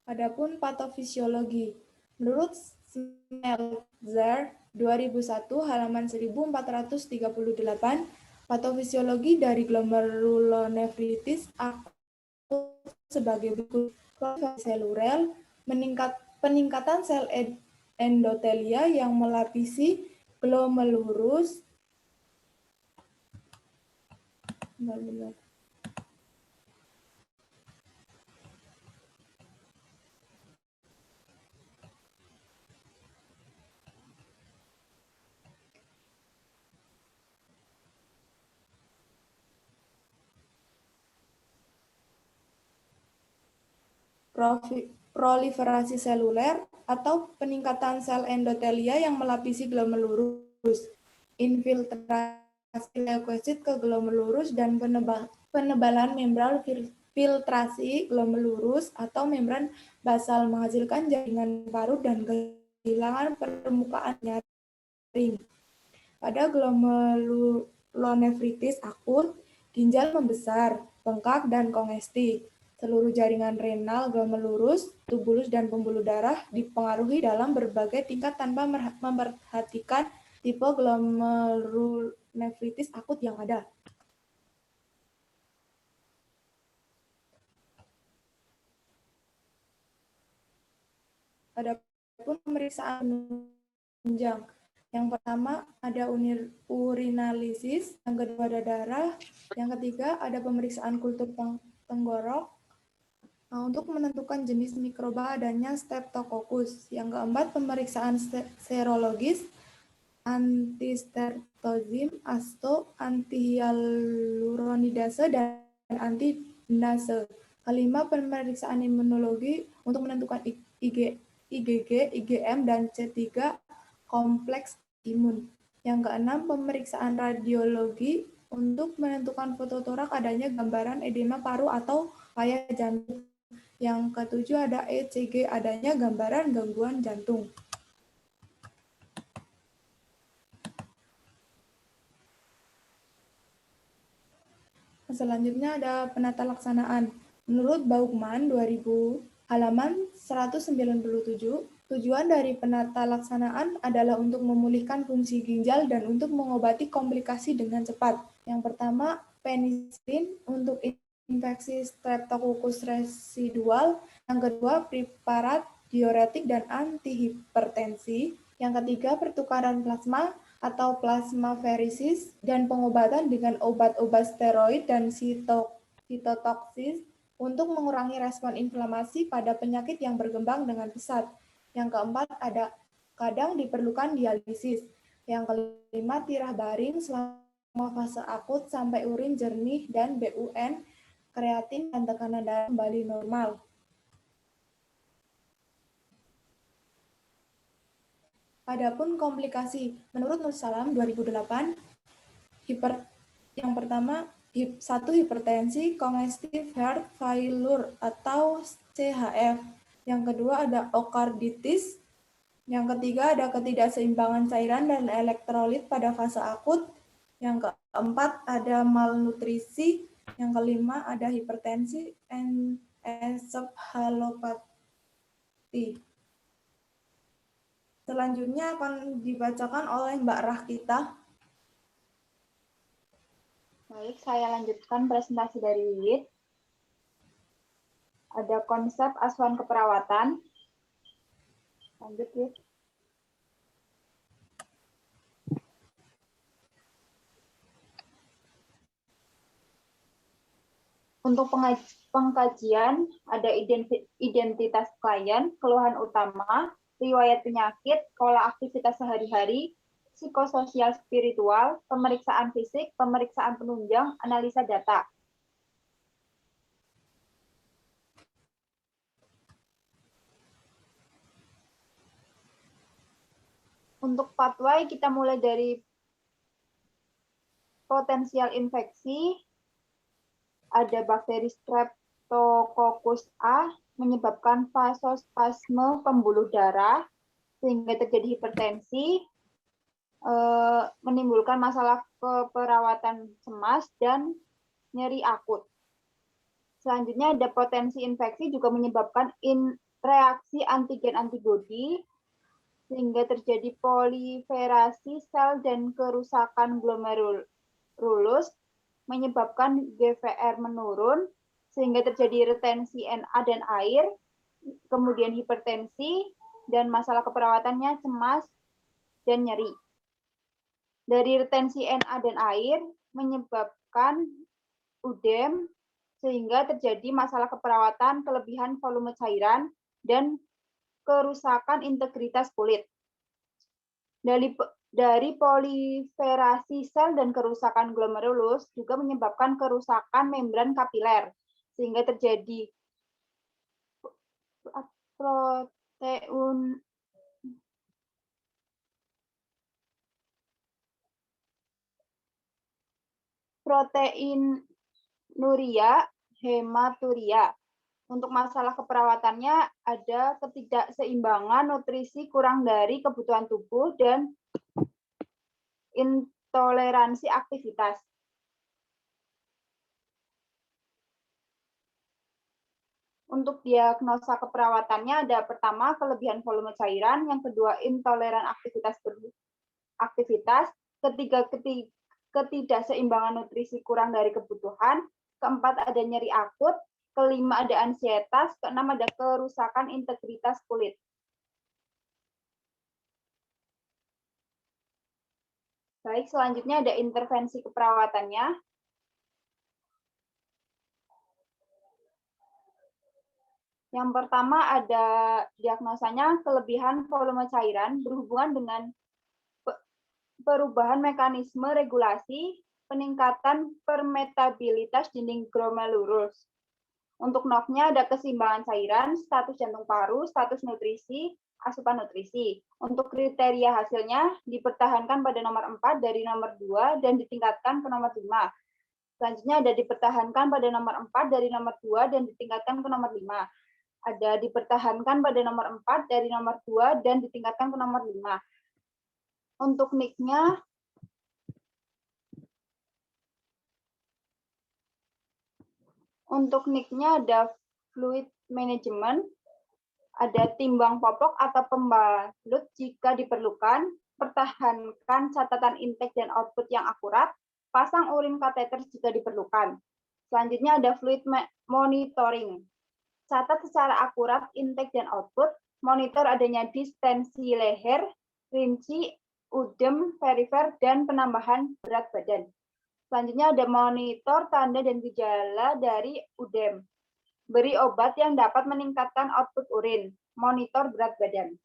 Adapun patofisiologi. Menurut Smeltzer 2001 halaman 1438, patofisiologi dari glomerulonefritis akut sebagai berikut. Seluler, peningkatan sel endotelia yang melapisi glomerulus. Proliferasi seluler atau peningkatan sel endotelia yang melapisi glomerulus, infiltrasi leukosit ke glomerulus, dan penebalan membran filtrasi glomerulus atau membran basal menghasilkan jaringan parut dan kehilangan permukaan nyaring. Pada glomerulonefritis akut, ginjal membesar, bengkak, dan kongesti. Seluruh jaringan renal, glomerulus, tubulus, dan pembuluh darah dipengaruhi dalam berbagai tingkat tanpa memperhatikan tipe glomerulonefritis akut yang ada. Adapun pemeriksaan penunjang. Yang pertama ada urinalisis, yang kedua ada darah, yang ketiga ada pemeriksaan kultur tenggorok, Untuk menentukan jenis mikroba adanya Streptococcus. Yang keempat, pemeriksaan serologis, antistertozim, asto, antihyaluronidase, dan antibinase. Kelima, pemeriksaan imunologi untuk menentukan IgG, IgM, dan C3 kompleks imun. Yang keenam, pemeriksaan radiologi untuk menentukan fototorak adanya gambaran edema paru atau paya jantung. Yang ketujuh ada ECG, adanya gambaran gangguan jantung. Selanjutnya ada penata laksanaan. Menurut Baugman 2000 halaman 197, tujuan dari penata laksanaan adalah untuk memulihkan fungsi ginjal dan untuk mengobati komplikasi dengan cepat. Yang pertama, penisilin untuk infeksi Streptococcus residual. Yang kedua, preparat diuretik dan antihipertensi. Yang ketiga, pertukaran plasma atau plasmaferisis dan pengobatan dengan obat-obat steroid dan sitotoksis untuk mengurangi respon inflamasi pada penyakit yang berkembang dengan pesat. Yang keempat, kadang diperlukan dialisis. Yang kelima, tirah baring selama fase akut sampai urin jernih dan BUN, kreatin, dan tekanan darah kembali normal. Adapun komplikasi, menurut Nur Salam 2008, yang pertama, 1. Hipertensi congestive heart failure atau CHF. Yang kedua ada okarditis. Yang ketiga ada ketidakseimbangan cairan dan elektrolit pada fase akut. Yang keempat ada malnutrisi. Yang kelima ada hipertensi encephalopati. Selanjutnya akan dibacakan oleh Mbak Rahkita. Baik, saya lanjutkan presentasi dari Wiwit. Ada konsep asuhan keperawatan. Lanjut, Wit. Untuk pengkajian, ada identitas klien, keluhan utama, riwayat penyakit, pola aktivitas sehari-hari, psikososial spiritual, pemeriksaan fisik, pemeriksaan penunjang, analisa data. Untuk pathway kita mulai dari potensial infeksi, ada bakteri Streptococcus A menyebabkan vasospasme pembuluh darah sehingga terjadi hipertensi, menimbulkan masalah keperawatan cemas dan nyeri akut. Selanjutnya ada potensi infeksi juga menyebabkan reaksi antigen-antibodi sehingga terjadi proliferasi sel dan kerusakan glomerulus, menyebabkan GVR menurun sehingga terjadi retensi Na dan air, kemudian hipertensi dan masalah keperawatannya cemas dan nyeri. Dari retensi Na dan air menyebabkan udem sehingga terjadi masalah keperawatan, kelebihan volume cairan, dan kerusakan integritas kulit. Dari proliferasi sel dan kerusakan glomerulus juga menyebabkan kerusakan membran kapiler, sehingga terjadi proteinuria, hematuria. Untuk masalah keperawatannya ada ketidakseimbangan nutrisi kurang dari kebutuhan tubuh dan intoleransi aktivitas. Untuk diagnosa keperawatannya ada pertama kelebihan volume cairan, yang kedua intoleran aktivitas, ketiga ketidakseimbangan nutrisi kurang dari kebutuhan, keempat ada nyeri akut, kelima ada ansietas, keenam ada kerusakan integritas kulit. Baik, selanjutnya ada intervensi keperawatannya. Yang pertama ada diagnosanya kelebihan volume cairan berhubungan dengan perubahan mekanisme regulasi peningkatan permeabilitas dinding glomerulus. Untuk NOC-nya ada keseimbangan cairan, status jantung paru, status nutrisi, asupan nutrisi. Untuk kriteria hasilnya dipertahankan pada nomor 4 dari nomor 2 dan ditingkatkan ke nomor 5. Selanjutnya ada dipertahankan pada nomor 4 dari nomor 2 dan ditingkatkan ke nomor 5. Ada dipertahankan pada nomor 4 dari nomor 2 dan ditingkatkan ke nomor 5. Untuk NIC-nya ada fluid management, ada timbang popok atau pembalut jika diperlukan, pertahankan catatan intake dan output yang akurat, pasang urin kateter jika diperlukan. Selanjutnya ada fluid monitoring. Catat secara akurat intake dan output, monitor adanya distensi leher, rinci, udem, perifer, dan penambahan berat badan. Selanjutnya ada monitor tanda dan gejala dari udem. Beri obat yang dapat meningkatkan output urin, monitor berat badan.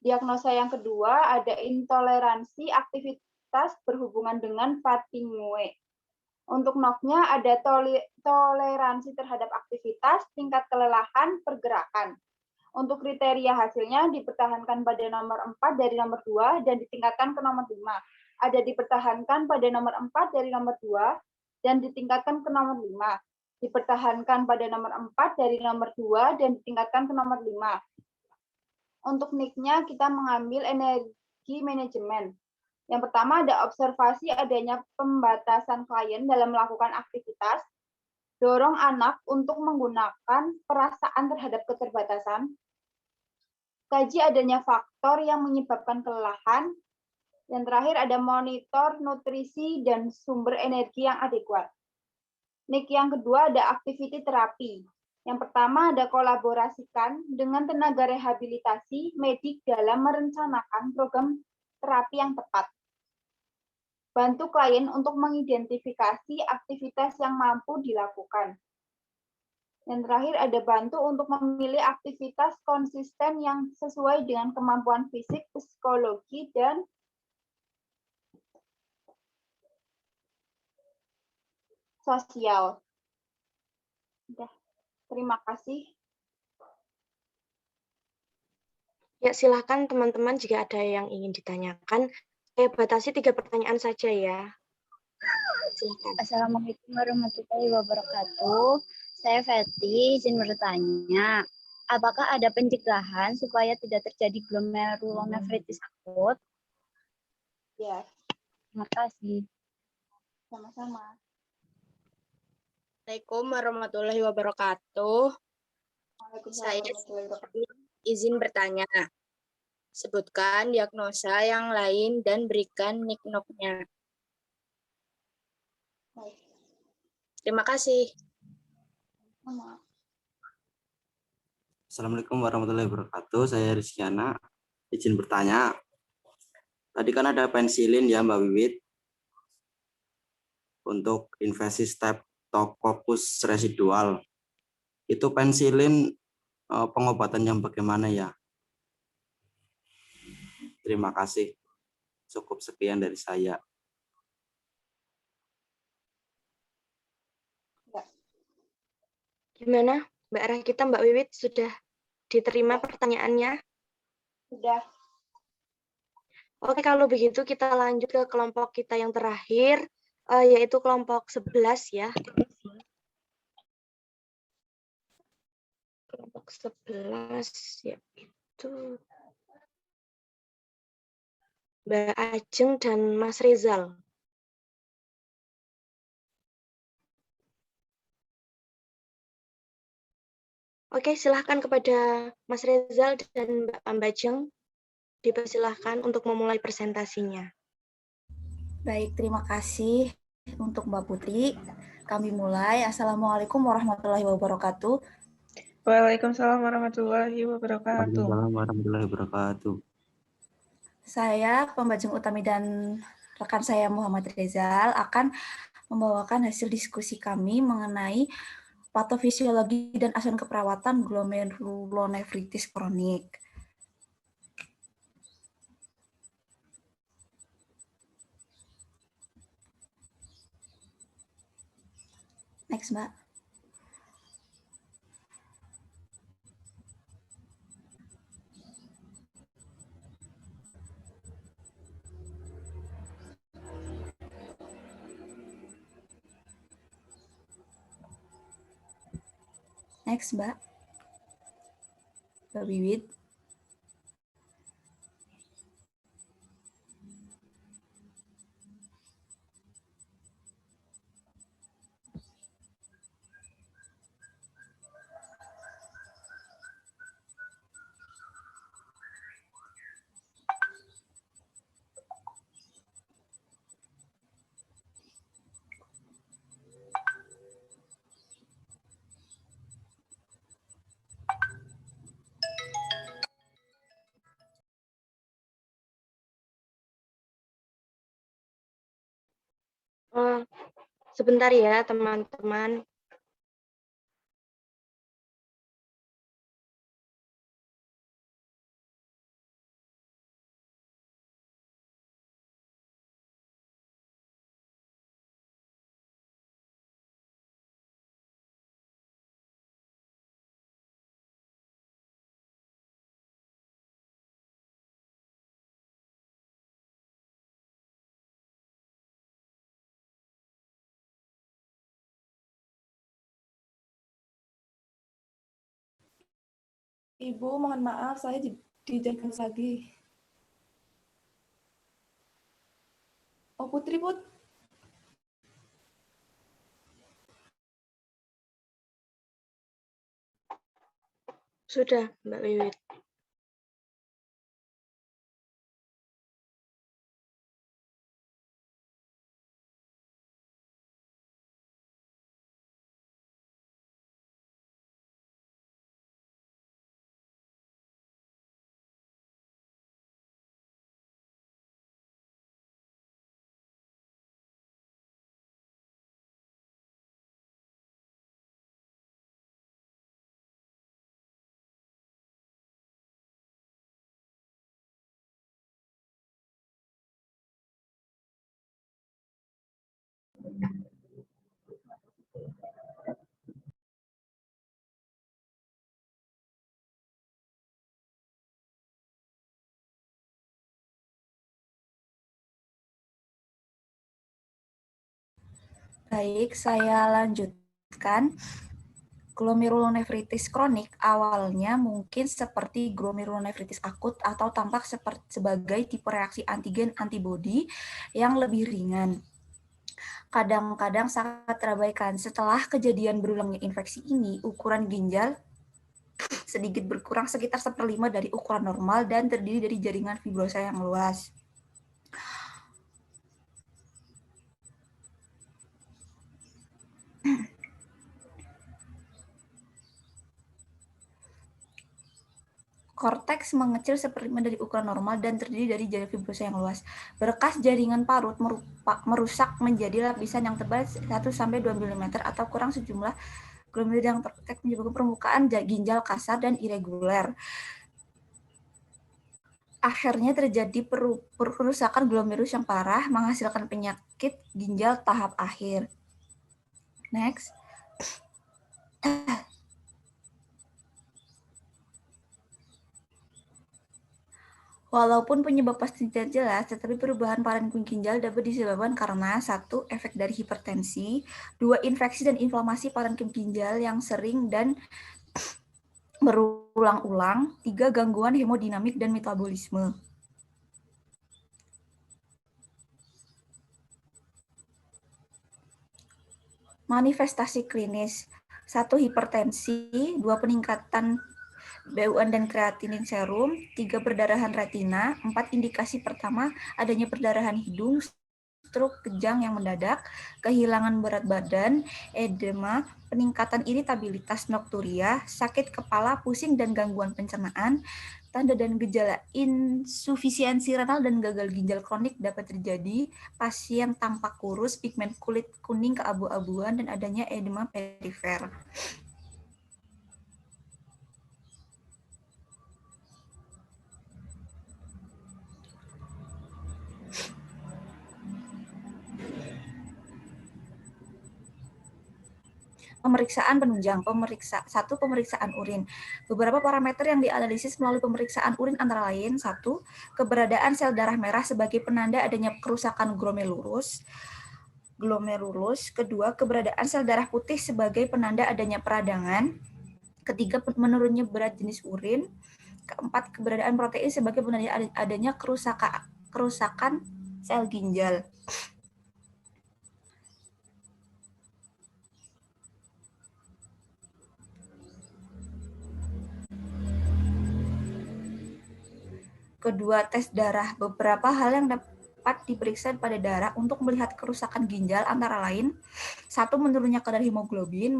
Diagnosa yang kedua ada intoleransi aktivitas berhubungan dengan fatigue. Untuk NOC-nya ada toleransi terhadap aktivitas, tingkat kelelahan, pergerakan. Untuk kriteria hasilnya dipertahankan pada nomor 4 dari nomor 2 dan ditingkatkan ke nomor 5. Ada dipertahankan pada nomor 4 dari nomor 2 dan ditingkatkan ke nomor 5. Dipertahankan pada nomor 4 dari nomor 2 dan ditingkatkan ke nomor 5. Untuk NIC-nya kita mengambil energi manajemen. Yang pertama ada observasi adanya pembatasan klien dalam melakukan aktivitas, dorong anak untuk menggunakan perasaan terhadap keterbatasan, kaji adanya faktor yang menyebabkan kelelahan, dan terakhir ada monitor nutrisi dan sumber energi yang adekuat. NIC yang kedua ada activity terapi. Yang pertama ada kolaborasikan dengan tenaga rehabilitasi medik dalam merencanakan program terapi yang tepat. Bantu klien untuk mengidentifikasi aktivitas yang mampu dilakukan. Dan terakhir ada bantu untuk memilih aktivitas konsisten yang sesuai dengan kemampuan fisik, psikologi, dan sosial. Udah. Terima kasih. Ya, silakan teman-teman jika ada yang ingin ditanyakan. Saya batasi 3 pertanyaan saja ya. Silakan. Assalamualaikum warahmatullahi wabarakatuh. Saya Feti, izin bertanya. Apakah ada pencegahan supaya tidak terjadi glomerulonefritis akut? Ya. Terima kasih. Sama-sama. Assalamualaikum warahmatullahi wabarakatuh. Saya izin bertanya. Sebutkan diagnosa yang lain dan berikan NIC-NOC-nya. Terima kasih. Assalamualaikum warahmatullahi wabarakatuh. Saya Rizkyana. Izin bertanya. Tadi kan ada pensilin ya Mbak Wiwit. Untuk invasi Streptococcus residual. Itu pensilin pengobatan yang bagaimana ya? Terima kasih. Cukup sekian dari saya. Gimana Mbak Rakita, Mbak Wiwit, sudah diterima pertanyaannya? Sudah. Oke, kalau begitu kita lanjut ke kelompok kita yang terakhir, yaitu kelompok 11 ya. Kelompok 11 yaitu Mbak Ajeng dan Mas Rizal. Oke, silahkan kepada Mas Rizal dan Mbak Ajeng. Dipersilahkan untuk memulai presentasinya. Baik, terima kasih untuk Mbak Putri. Kami mulai. Assalamualaikum warahmatullahi wabarakatuh. Waalaikumsalam warahmatullahi wabarakatuh. Waalaikumsalam warahmatullahi wabarakatuh. Saya, Pembajeng Utami dan rekan saya Muhammad Rizal akan membawakan hasil diskusi kami mengenai patofisiologi dan asuhan keperawatan glomerulonefritis kronik. Next, Mbak. Next, Mbak. Mbak Wiwit. Sebentar ya, teman-teman. Ibu, mohon maaf, saya dijadikan lagi. Oh, Putri, Put. Sudah, Mbak Wiwit. Baik, saya lanjutkan. Glomerulonefritis kronik awalnya mungkin seperti glomerulonefritis akut atau tampak sebagai tipe reaksi antigen antibodi yang lebih ringan. Kadang-kadang sangat terabaikan. Setelah kejadian berulangnya infeksi ini, ukuran ginjal sedikit berkurang sekitar 1/5 dari ukuran normal dan terdiri dari jaringan fibrosa yang luas. Korteks mengecil 1/5 dari ukuran normal dan terdiri dari jaringan fibrosa yang luas. Berkas jaringan parut merusak menjadi lapisan yang tebal 1-2 mm atau kurang sejumlah glomerulus yang terdetek menyebabkan permukaan ginjal kasar dan irregular. Akhirnya terjadi perusakan glomerulus yang parah, menghasilkan penyakit ginjal tahap akhir. Next. Walaupun penyebab pasti tidak jelas, tetapi perubahan parenkim ginjal dapat disebabkan karena 1. Efek dari hipertensi, 2. Infeksi dan inflamasi parenkim ginjal yang sering dan berulang-ulang, 3. Gangguan hemodinamik dan metabolisme. Manifestasi klinis, 1. Hipertensi, 2. Peningkatan BUN dan kreatinin serum, 3. Perdarahan retina, 4. Indikasi pertama adanya perdarahan hidung, stroke kejang yang mendadak, kehilangan berat badan, edema, peningkatan iritabilitas nokturia, sakit kepala, pusing dan gangguan pencernaan, Tanda dan gejala insufisiensi renal dan gagal ginjal kronik dapat terjadi. Pasien tampak kurus, pigmen kulit kuning keabu-abuan, dan adanya edema perifer. Pemeriksaan penunjang. Pemeriksaan urin. Beberapa parameter yang dianalisis melalui pemeriksaan urin antara lain: 1. Keberadaan sel darah merah sebagai penanda adanya kerusakan glomerulus. Kedua, keberadaan sel darah putih sebagai penanda adanya peradangan. Ketiga, menurunnya berat jenis urin. Keempat, keberadaan protein sebagai penanda adanya kerusakan sel ginjal. Kedua, tes darah. Beberapa hal yang dapat diperiksa pada darah untuk melihat kerusakan ginjal antara lain: 1. Menurunnya kadar hemoglobin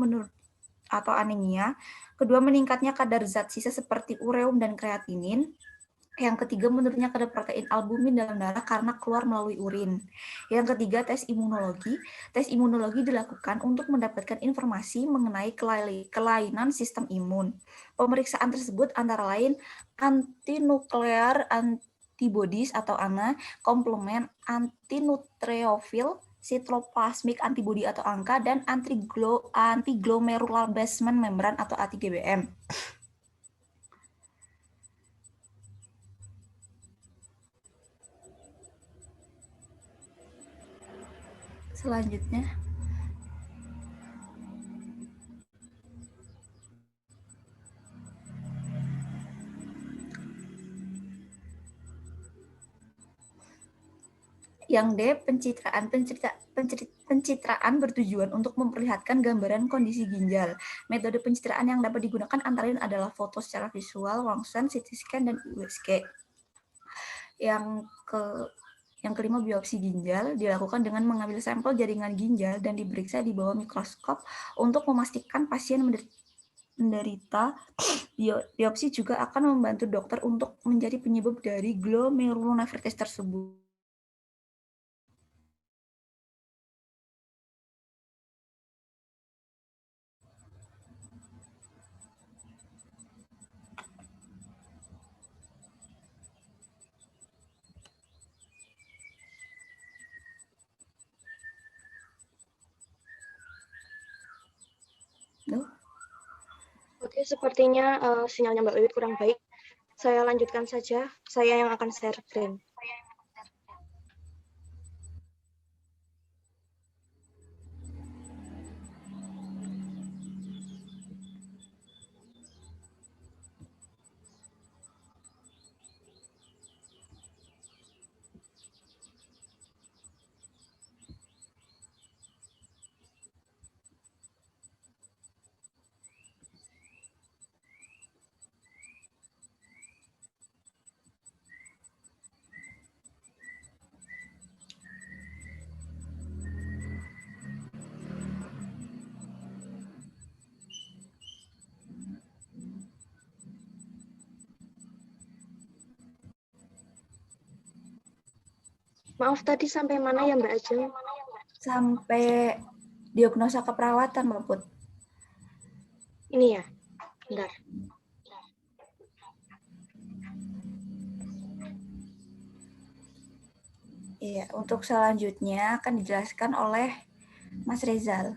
atau anemia. Kedua, meningkatnya kadar zat sisa seperti ureum dan kreatinin. Yang ketiga, menurunnya kadar protein albumin dalam darah karena keluar melalui urin. Yang ketiga, tes imunologi. Tes imunologi dilakukan untuk mendapatkan informasi mengenai kelainan sistem imun. Pemeriksaan tersebut antara lain antinuklear antibodies atau ANA, komplement antinutreofil, cytoplasmic antibody atau ANKA, dan antiglomerular basement membran atau ATGBM. Selanjutnya, yang D, pencitraan. Pencitraan bertujuan untuk memperlihatkan gambaran kondisi ginjal. Metode pencitraan yang dapat digunakan antara lain adalah foto secara visual, Ronsen, CT scan, dan USG. Yang kelima, biopsi ginjal dilakukan dengan mengambil sampel jaringan ginjal dan diperiksa di bawah mikroskop untuk memastikan pasien menderita. Biopsi juga akan membantu dokter untuk mencari penyebab dari glomerulonefritis tersebut. Oke, sepertinya sinyalnya Mbak Wiwit kurang baik. Saya lanjutkan saja. Saya yang akan share screen. Maaf, tadi sampai mana ya Mbak Ajeng? Sampai diagnosa keperawatan, Mbak Put. Ini ya, bentar. Iya, untuk selanjutnya akan dijelaskan oleh Mas Rezal.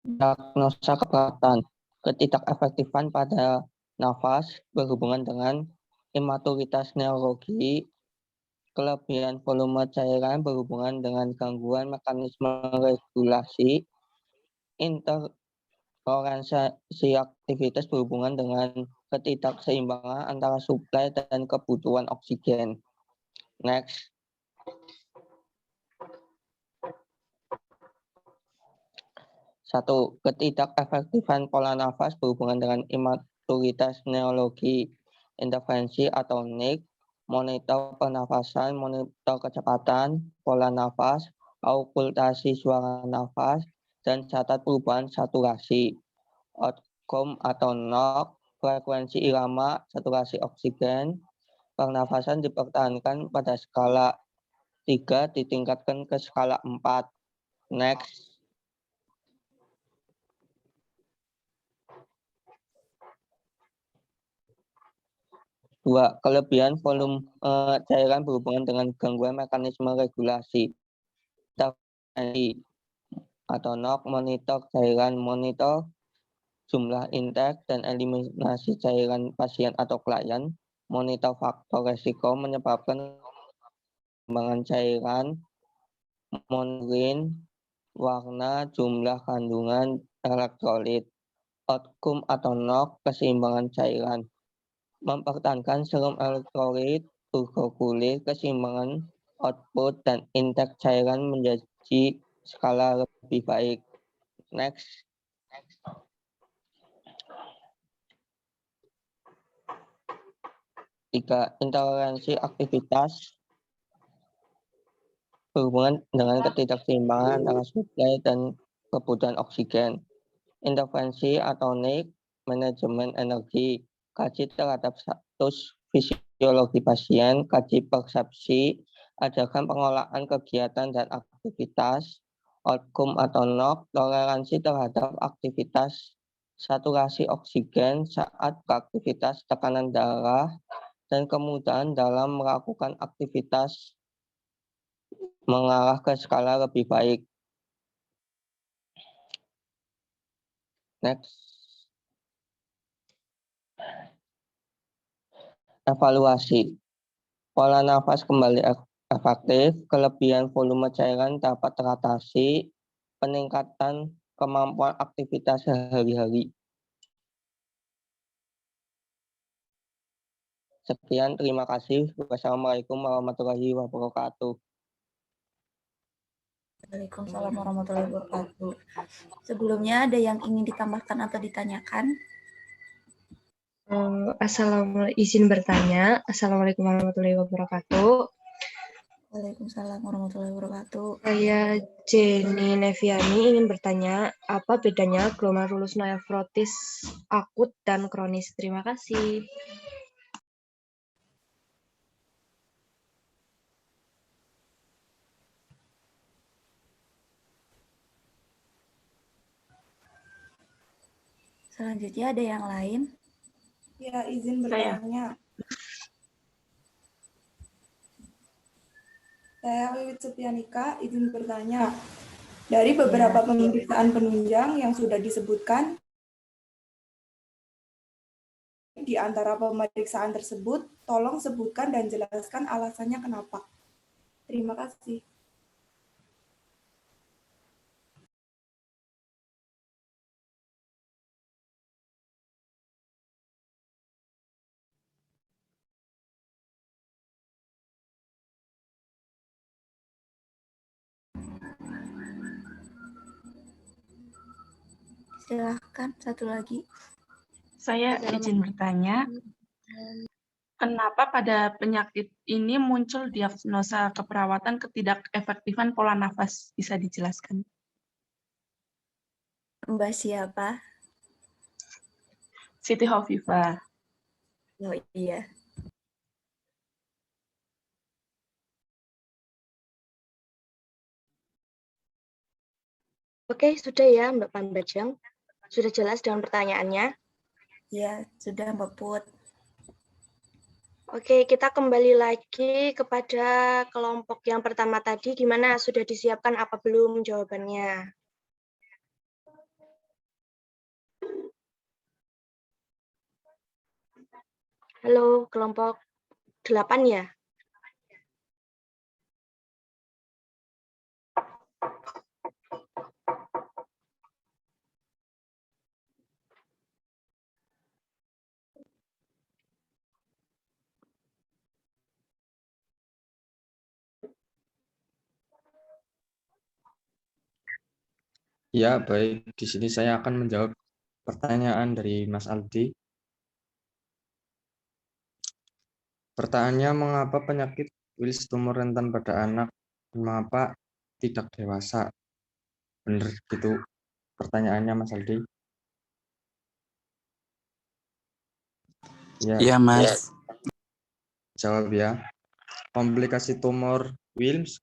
Diagnosa keperawatan. Ketidakefektifan pada nafas berhubungan dengan imaturitas neurologi, kelebihan volume cairan berhubungan dengan gangguan mekanisme regulasi, intoleransi aktivitas berhubungan dengan ketidakseimbangan antara suplai dan kebutuhan oksigen. Next. Satu, ketidakefektifan pola nafas berhubungan dengan imaturitas neurologi, intervensi atau NIC, monitor pernafasan, monitor kecepatan, pola nafas, aukultasi suara nafas, dan catat perubahan saturasi. outcome atau NOx, frekuensi irama, saturasi oksigen, pernafasan dipertahankan pada skala 3 ditingkatkan ke skala 4. Next. Dua, kelebihan volume cairan berhubungan dengan gangguan mekanisme regulasi. Atau NOx, monitor cairan, monitor jumlah intake dan eliminasi cairan pasien atau klien, monitor faktor resiko menyebabkan perkembangan cairan, monitoring warna, jumlah kandungan elektrolit, outcome atau NOx, keseimbangan cairan, mempertahankan serum elektrolit, turbokulir, keseimbangan output dan intake cairan menjadi skala lebih baik. Next. Tiga, intoleransi aktivitas berhubungan dengan ketidakseimbangan antara suplai dan kebutuhan oksigen. Intervensi atau NIC, manajemen energi, kaji terhadap status fisiologi pasien, kaji persepsi, adakan pengolahan kegiatan dan aktivitas, outcome atau NOx, toleransi terhadap aktivitas, saturasi oksigen saat beraktivitas, tekanan darah, dan kemudahan dalam melakukan aktivitas mengarah ke skala lebih baik. Next. Evaluasi. Pola nafas kembali efektif, kelebihan volume cairan dapat teratasi, peningkatan kemampuan aktivitas sehari-hari. Sekian, terima kasih. Wassalamualaikum warahmatullahi wabarakatuh. Waalaikumsalam warahmatullahi wabarakatuh. Sebelumnya ada yang ingin ditambahkan atau ditanyakan? Izin bertanya. Assalamualaikum warahmatullahi wabarakatuh. Waalaikumsalam warahmatullahi wabarakatuh. Saya Jenny Neviani ingin bertanya, apa bedanya glomerulus nefrotis akut dan kronis? Terima kasih. Selanjutnya ada yang lain? Ya, izin bertanya. Saya Wiwit Supianika, izin bertanya. Dari beberapa pemeriksaan penunjang yang sudah disebutkan, di antara pemeriksaan tersebut, tolong sebutkan dan jelaskan alasannya kenapa. Terima kasih. Silahkan, satu lagi. Saya izin bertanya, kenapa pada penyakit ini muncul diagnosa keperawatan ketidakefektifan pola nafas? Bisa dijelaskan? Mbak siapa? Siti Hovifah. Oh iya. Oke, sudah ya Mbak Pambajang. Sudah jelas dengan pertanyaannya? Ya, sudah Mbak Put. Oke, kita kembali lagi kepada kelompok yang pertama tadi. Gimana, sudah disiapkan apa belum jawabannya? Halo, kelompok 8 ya? Ya, baik. Di sini saya akan menjawab pertanyaan dari Mas Aldi. Pertanyaannya, mengapa penyakit Wills tumor rentan pada anak, mengapa tidak dewasa? Benar gitu pertanyaannya, Mas Aldi? Ya, Iya, Mas. jawab ya. Komplikasi tumor Wilms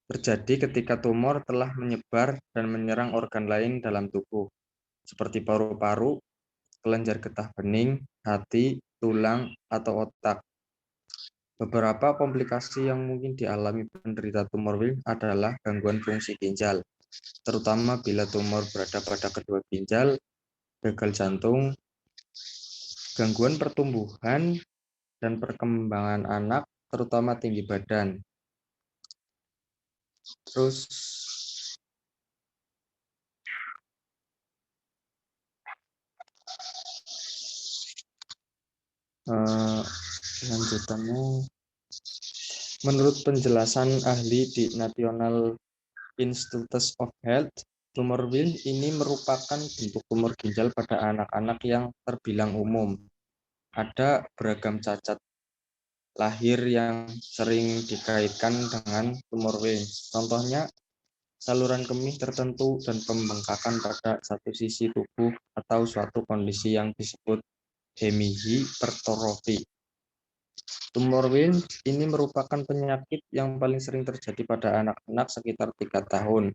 terjadi ketika tumor telah menyebar dan menyerang organ lain dalam tubuh, seperti paru-paru, kelenjar getah bening, hati, tulang, atau otak. Beberapa komplikasi yang mungkin dialami penderita tumor Wilms adalah gangguan fungsi ginjal, terutama bila tumor berada pada kedua ginjal, gagal jantung, gangguan pertumbuhan dan perkembangan anak, terutama tinggi badan. Terus lanjutannya, menurut penjelasan ahli di National Institutes of Health, tumor Wilms ini merupakan bentuk tumor ginjal pada anak-anak yang terbilang umum. Ada beragam cacat lahir yang sering dikaitkan dengan tumor Wilms. Contohnya, saluran kemih tertentu dan pembengkakan pada satu sisi tubuh atau suatu kondisi yang disebut hemihipertrofi. Tumor Wilms ini merupakan penyakit yang paling sering terjadi pada anak-anak sekitar 3 tahun.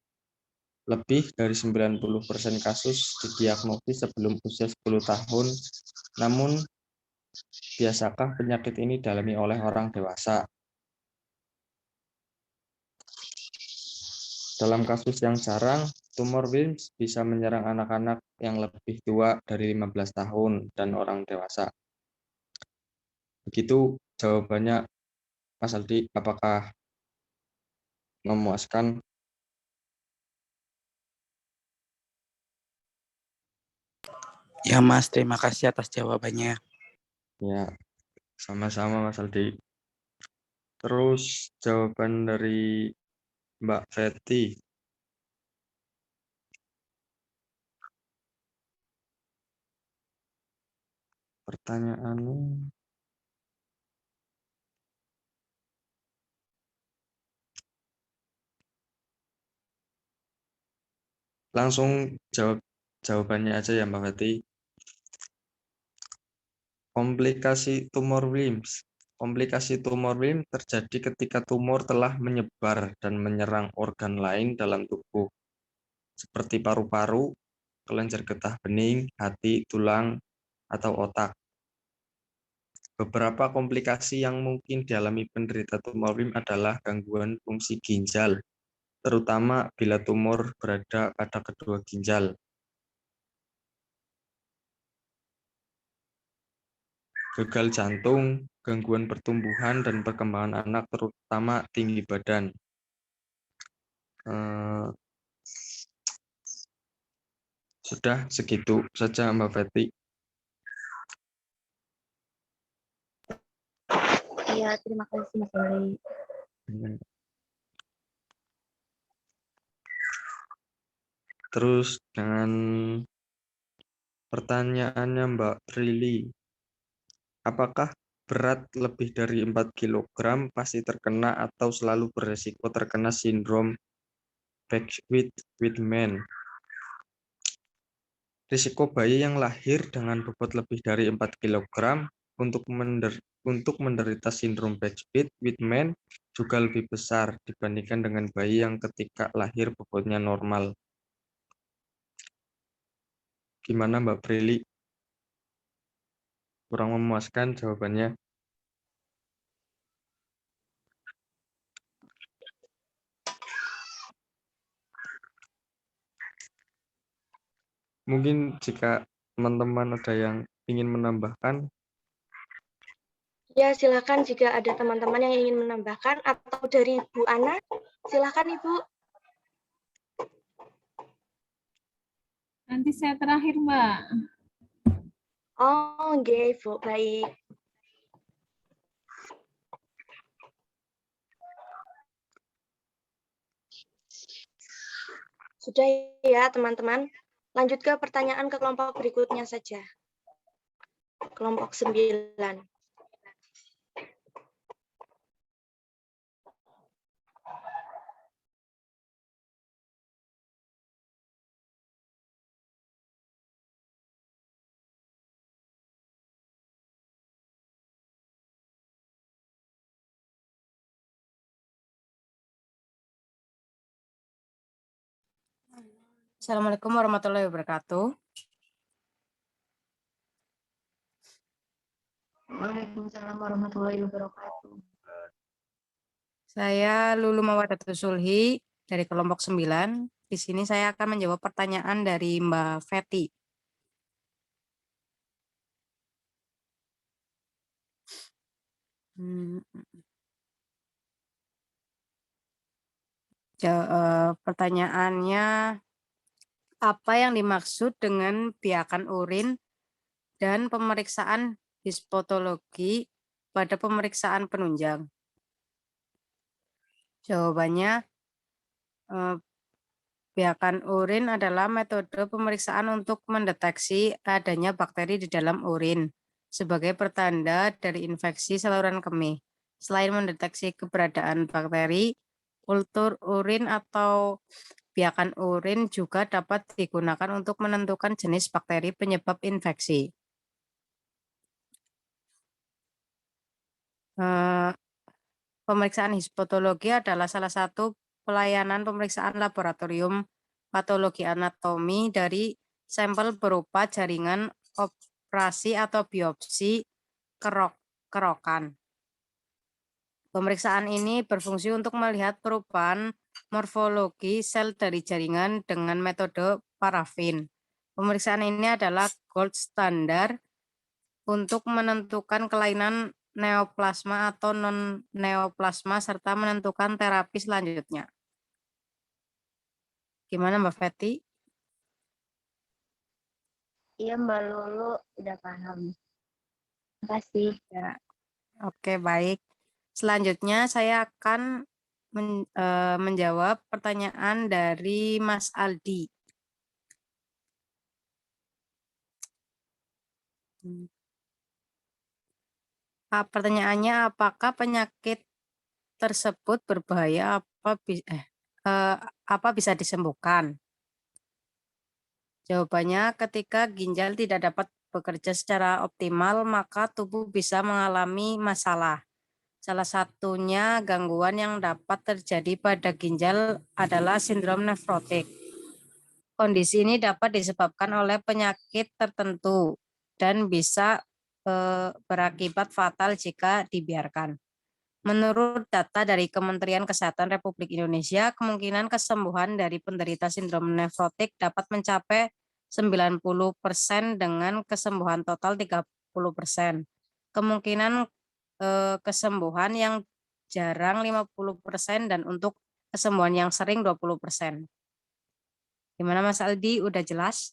Lebih dari 90% kasus didiagnosis sebelum usia 10 tahun, namun biasakah penyakit ini dialami oleh orang dewasa? Dalam kasus yang jarang, tumor Wilms bisa menyerang anak-anak yang lebih tua dari 15 tahun dan orang dewasa. Begitu jawabannya, Mas Aldi, apakah memuaskan? Ya, Mas. Terima kasih atas jawabannya. Ya, sama-sama Mas Aldi. Terus jawaban dari Mbak Fetty. Pertanyaannya, langsung jawabannya aja ya Mbak Fetty. Komplikasi tumor Wilms. Komplikasi tumor Wilms terjadi ketika tumor telah menyebar dan menyerang organ lain dalam tubuh, seperti paru-paru, kelenjar getah bening, hati, tulang, atau otak. Beberapa komplikasi yang mungkin dialami penderita tumor Wilms adalah gangguan fungsi ginjal, terutama bila tumor berada pada kedua ginjal. Gagal jantung, gangguan pertumbuhan dan perkembangan anak, terutama tinggi badan. Sudah segitu saja Mbak Fetty. Iya, terima kasih Mas Oli. Terus dengan pertanyaannya Mbak Prilly, apakah berat lebih dari 4 kg pasti terkena atau selalu beresiko terkena sindrom Beckwith-Whitman? Risiko bayi yang lahir dengan bobot lebih dari 4 kg untuk menderita sindrom Beckwith-Whitman juga lebih besar dibandingkan dengan bayi yang ketika lahir bobotnya normal. Gimana Mbak Prilly? Kurang memuaskan jawabannya? Mungkin jika teman-teman ada yang ingin menambahkan. Ya, silakan jika ada teman-teman yang ingin menambahkan atau dari Bu Ana, silakan Ibu. Nanti saya terakhir, Mbak. Oh, oke, Bu. Baik. Sudah ya, teman-teman. Lanjut ke pertanyaan ke kelompok berikutnya saja. Kelompok 9. Assalamualaikum warahmatullahi wabarakatuh. Waalaikumsalam warahmatullahi wabarakatuh. Saya Lulu Mawadatul Sulhi dari kelompok 9. Di sini saya akan menjawab pertanyaan dari Mbak Feti. Pertanyaannya, apa yang dimaksud dengan biakan urin dan pemeriksaan histopatologi pada pemeriksaan penunjang? Jawabannya, biakan urin adalah metode pemeriksaan untuk mendeteksi adanya bakteri di dalam urin sebagai pertanda dari infeksi saluran kemih. Selain mendeteksi keberadaan bakteri, kultur urin atau biakan urin juga dapat digunakan untuk menentukan jenis bakteri penyebab infeksi. Pemeriksaan histopatologi adalah salah satu pelayanan pemeriksaan laboratorium patologi anatomi dari sampel berupa jaringan operasi atau biopsi kerokan. Pemeriksaan ini berfungsi untuk melihat perubahan morfologi sel dari jaringan dengan metode parafin. Pemeriksaan ini adalah gold standar untuk menentukan kelainan neoplasma atau non-neoplasma serta menentukan terapi selanjutnya. Gimana Mbak Feti? Iya Mbak Lulu, udah paham. Terima kasih. Ya. Oke, baik. Selanjutnya saya akan menjawab pertanyaan dari Mas Aldi. Pertanyaannya, apakah penyakit tersebut berbahaya, apa bisa disembuhkan? Jawabannya, ketika ginjal tidak dapat bekerja secara optimal, maka tubuh bisa mengalami masalah. Salah satunya gangguan yang dapat terjadi pada ginjal adalah sindrom nefrotik. Kondisi ini dapat disebabkan oleh penyakit tertentu dan bisa berakibat fatal jika dibiarkan. Menurut data dari Kementerian Kesehatan Republik Indonesia, kemungkinan kesembuhan dari penderita sindrom nefrotik dapat mencapai 90% dengan kesembuhan total 30%. Kemungkinan kesembuhan yang jarang 50% dan untuk kesembuhan yang sering 20%. Gimana Mas Aldi, udah jelas?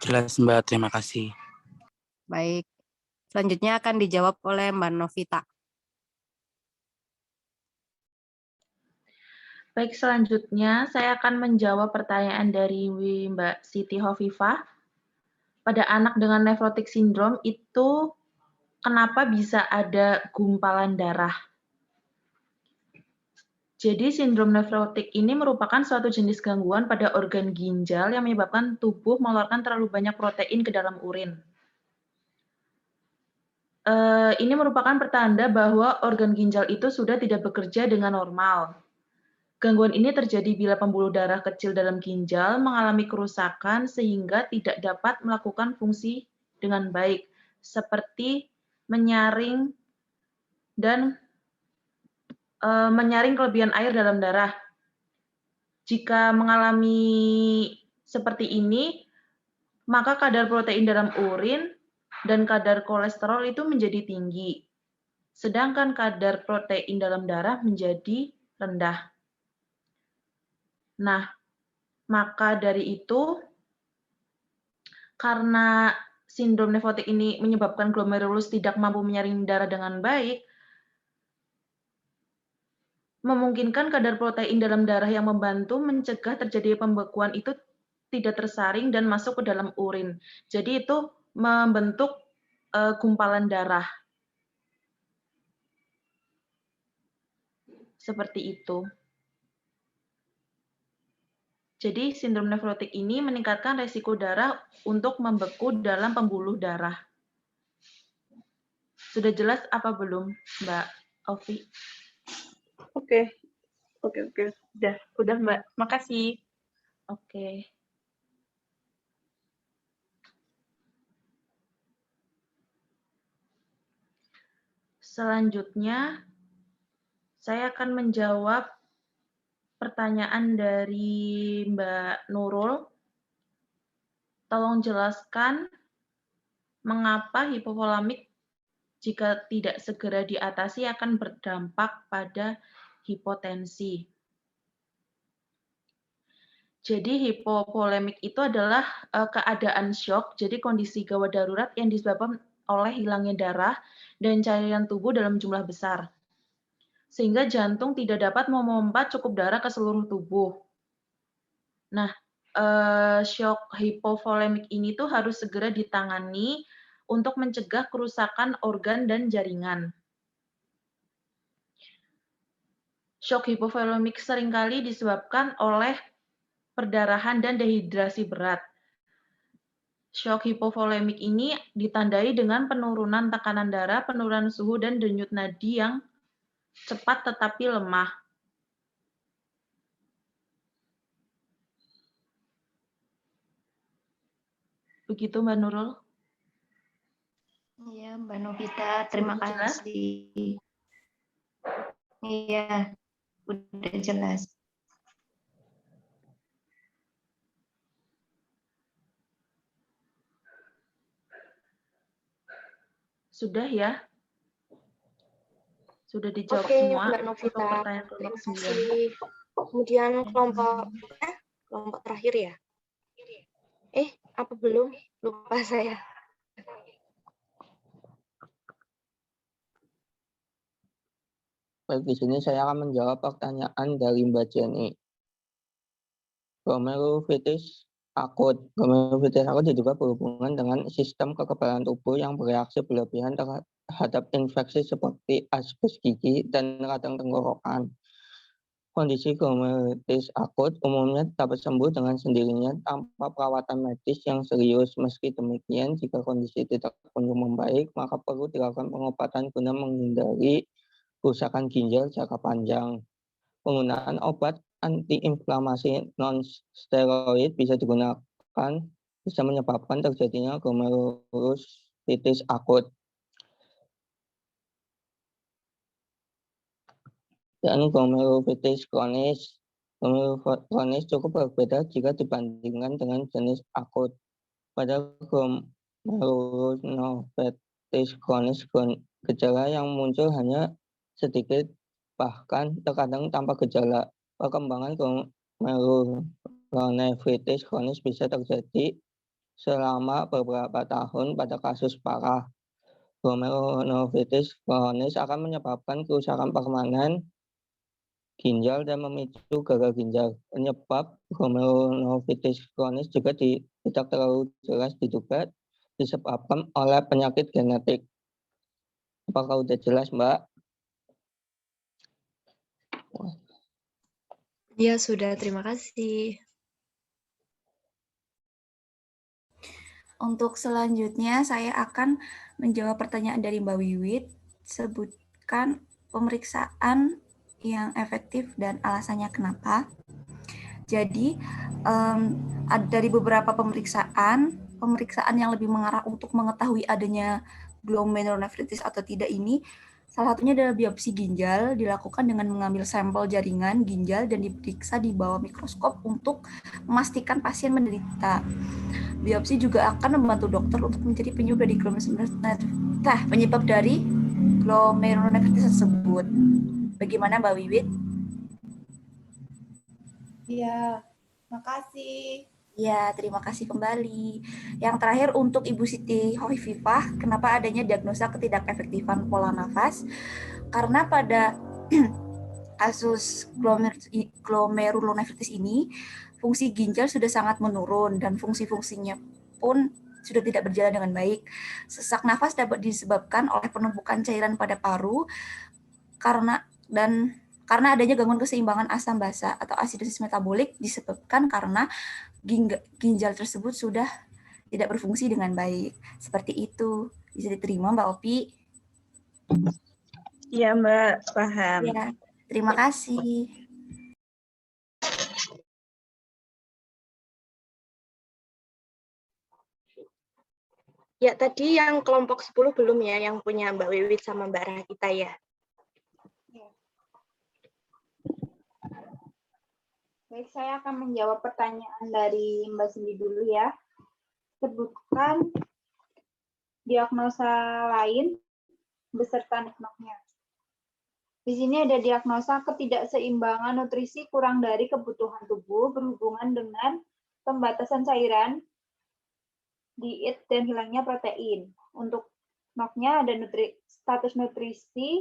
Jelas Mbak, terima kasih. Baik, selanjutnya akan dijawab oleh Mbak Novita. Baik, selanjutnya saya akan menjawab pertanyaan dari Mbak Siti Hovifah. Pada anak dengan nefrotik sindrom itu kenapa bisa ada gumpalan darah? Jadi sindrom nefrotik ini merupakan suatu jenis gangguan pada organ ginjal yang menyebabkan tubuh mengeluarkan terlalu banyak protein ke dalam urin. Ini merupakan pertanda bahwa organ ginjal itu sudah tidak bekerja dengan normal. Gangguan ini terjadi bila pembuluh darah kecil dalam ginjal mengalami kerusakan sehingga tidak dapat melakukan fungsi dengan baik, seperti menyaring dan menyaring kelebihan air dalam darah. Jika mengalami seperti ini, maka kadar protein dalam urin dan kadar kolesterol itu menjadi tinggi, sedangkan kadar protein dalam darah menjadi rendah. Nah, maka dari itu, karena sindrom nefrotik ini menyebabkan glomerulus tidak mampu menyaring darah dengan baik, memungkinkan kadar protein dalam darah yang membantu mencegah terjadi pembekuan itu tidak tersaring dan masuk ke dalam urin. Jadi itu membentuk gumpalan darah. Seperti itu. Jadi sindrom nefrotik ini meningkatkan resiko darah untuk membeku dalam pembuluh darah. Sudah jelas apa belum, Mbak Ovi? Oke. Udah Mbak. Makasih. Oke. Selanjutnya, saya akan menjawab pertanyaan dari Mbak Nurul. Tolong jelaskan mengapa hipovolemik jika tidak segera diatasi akan berdampak pada hipotensi. Jadi hipovolemik itu adalah keadaan syok, jadi kondisi gawat darurat yang disebabkan oleh hilangnya darah dan cairan tubuh dalam jumlah besar. Sehingga jantung tidak dapat memompa cukup darah ke seluruh tubuh. Nah, syok hipovolemik ini tuh harus segera ditangani untuk mencegah kerusakan organ dan jaringan. Syok hipovolemik seringkali disebabkan oleh perdarahan dan dehidrasi berat. Syok hipovolemik ini ditandai dengan penurunan tekanan darah, penurunan suhu, dan denyut nadi yang cepat tetapi lemah. Begitu Mbak Nurul. Iya, Mbak Novita, terima kasih. Iya, udah jelas. Sudah ya? Sudah dijawab Oke, semua Mbak Novita. untuk pertanyaan Terima kelompok 9. kasih. Kemudian kelompok terakhir ya? Apa belum? Lupa saya. Baik, di sini saya akan menjawab pertanyaan dari Mbak Jenny. Glomerulitis akut. Glomerulitis akut diduga berhubungan dengan sistem kekebalan tubuh yang bereaksi berlebihan terhadap infeksi seperti asbes gigi dan radang tenggorokan. Kondisi glomerulitis akut umumnya dapat sembuh dengan sendirinya tanpa perawatan medis yang serius. Meski demikian, jika kondisi tidak kunjung membaik, maka perlu dilakukan pengobatan guna menghindari kerusakan ginjal jangka panjang. Penggunaan obat antiinflamasi non-steroid bisa menyebabkan terjadinya glomerulitis akut. Dan glomerulitis kronis. Glomerulitis kronis cukup berbeda jika dibandingkan dengan jenis akut. Pada glomerulitis kronis, gejala yang muncul hanya sedikit, bahkan terkadang tanpa gejala. Perkembangan glomerulonefritis kronis bisa terjadi selama beberapa tahun pada kasus parah. Glomerulonefritis kronis akan menyebabkan kerusakan permanen ginjal dan memicu gagal ginjal. Penyebab glomerulonefritis kronis juga tidak terlalu jelas diduga disebabkan oleh penyakit genetik. Apakah sudah jelas, Mbak? Ya, sudah. Terima kasih. Untuk selanjutnya, saya akan menjawab pertanyaan dari Mbak Wiwit. Sebutkan pemeriksaan yang efektif dan alasannya kenapa. Jadi, dari beberapa pemeriksaan yang lebih mengarah untuk mengetahui adanya glomerulonefritis atau tidak ini, salah satunya adalah biopsi ginjal, dilakukan dengan mengambil sampel jaringan ginjal dan diperiksa di bawah mikroskop untuk memastikan pasien menderita. Biopsi juga akan membantu dokter untuk mencari penyebab dari glomerulonefritis tersebut. Bagaimana Mbak Wiwit? Iya, makasih. Ya, terima kasih kembali. Yang terakhir untuk Ibu Siti Hovifah, kenapa adanya diagnosa ketidakefektifan pola nafas? Karena pada kasus glomerulonefritis ini, fungsi ginjal sudah sangat menurun dan fungsi-fungsinya pun sudah tidak berjalan dengan baik. Sesak nafas dapat disebabkan oleh penumpukan cairan pada paru karena adanya gangguan keseimbangan asam basa atau asidosis metabolik disebabkan karena ginjal tersebut sudah tidak berfungsi dengan baik. Seperti itu. Bisa diterima Mbak Opi? Iya Mbak, paham. Ya, terima kasih. Ya, tadi yang kelompok 10 belum ya, yang punya Mbak Wiwit sama Mbak Rahita ya. Baik, saya akan menjawab pertanyaan dari Mbak Cindy dulu ya. Sebutkan diagnosa lain beserta nikmatnya. Di sini ada diagnosa ketidakseimbangan nutrisi kurang dari kebutuhan tubuh berhubungan dengan pembatasan cairan, diet, dan hilangnya protein. Untuk NOC-nya ada status nutrisi,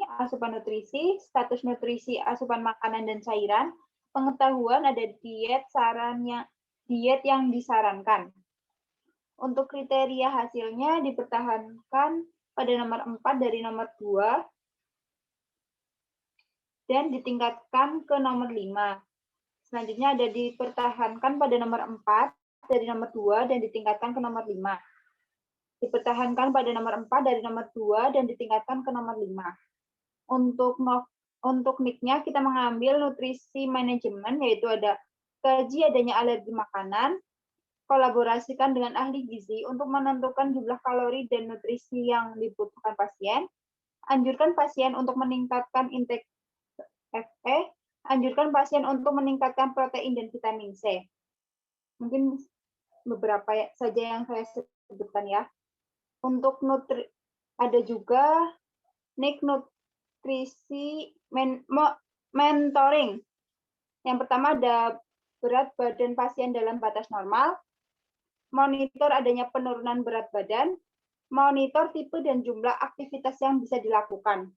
status nutrisi, asupan makanan dan cairan, pengetahuan ada diet yang disarankan. Untuk kriteria hasilnya dipertahankan pada nomor 4 dari nomor 2 dan ditingkatkan ke nomor 5. Selanjutnya ada dipertahankan pada nomor 4 dari nomor 2 dan ditingkatkan ke nomor 5. Dipertahankan pada nomor 4 dari nomor 2 dan ditingkatkan ke nomor 5. Untuk NIC-nya kita mengambil nutrisi manajemen, yaitu ada kaji adanya alergi makanan, kolaborasikan dengan ahli gizi untuk menentukan jumlah kalori dan nutrisi yang dibutuhkan pasien, anjurkan pasien untuk meningkatkan intake Fe, anjurkan pasien untuk meningkatkan protein dan vitamin C. Mungkin beberapa saja yang saya sebutkan ya. Untuk ada juga NIC nutrisi mentoring. Yang pertama ada berat badan pasien dalam batas normal, monitor adanya penurunan berat badan, monitor tipe dan jumlah aktivitas yang bisa dilakukan.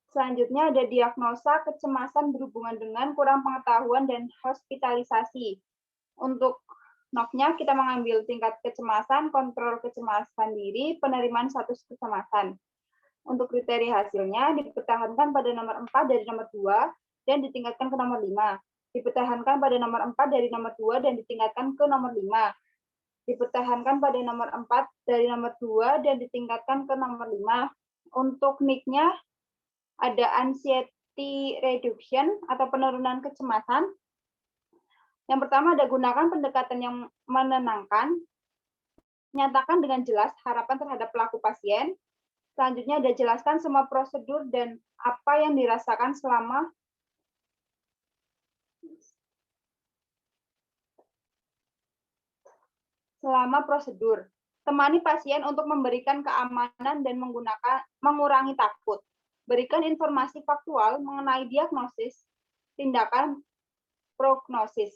Selanjutnya ada diagnosa kecemasan berhubungan dengan kurang pengetahuan dan hospitalisasi. Untuk NOC-nya kita mengambil tingkat kecemasan, kontrol kecemasan diri, penerimaan status kecemasan. Untuk kriteria hasilnya dipertahankan pada nomor 4 dari nomor 2 dan ditingkatkan ke nomor 5. Dipertahankan pada nomor 4 dari nomor 2 dan ditingkatkan ke nomor 5. Dipertahankan pada nomor 4 dari nomor 2 dan ditingkatkan ke nomor 5. Untuk NIC-nya ada anxiety reduction atau penurunan kecemasan. Yang pertama ada gunakan pendekatan yang menenangkan, nyatakan dengan jelas harapan terhadap pelaku pasien. Selanjutnya ada jelaskan semua prosedur dan apa yang dirasakan selama prosedur. Temani pasien untuk memberikan keamanan dan mengurangi takut. Berikan informasi faktual mengenai diagnosis, tindakan, prognosis.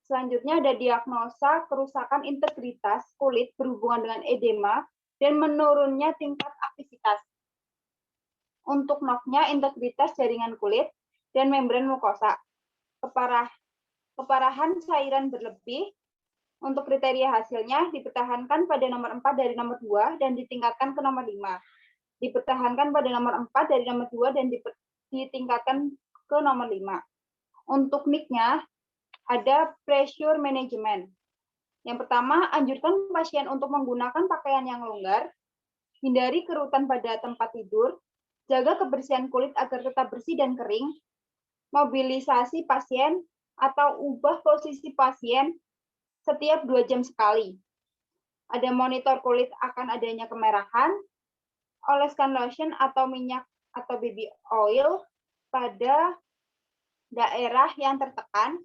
Selanjutnya ada diagnosa kerusakan integritas kulit berhubungan dengan edema dan menurunnya tingkat aktivitas. Untuk NOC-nya integritas jaringan kulit dan membran mukosa. Keparahan cairan berlebih. Untuk kriteria hasilnya dipertahankan pada nomor 4 dari nomor 2 dan ditingkatkan ke nomor 5. Dipertahankan pada nomor 4 dari nomor 2 dan ditingkatkan ke nomor 5. Untuk NIC-nya ada pressure management. Yang pertama, anjurkan pasien untuk menggunakan pakaian yang longgar, hindari kerutan pada tempat tidur, jaga kebersihan kulit agar tetap bersih dan kering, mobilisasi pasien atau ubah posisi pasien setiap 2 jam sekali. Ada monitor kulit akan adanya kemerahan, oleskan lotion atau minyak atau baby oil pada daerah yang tertekan,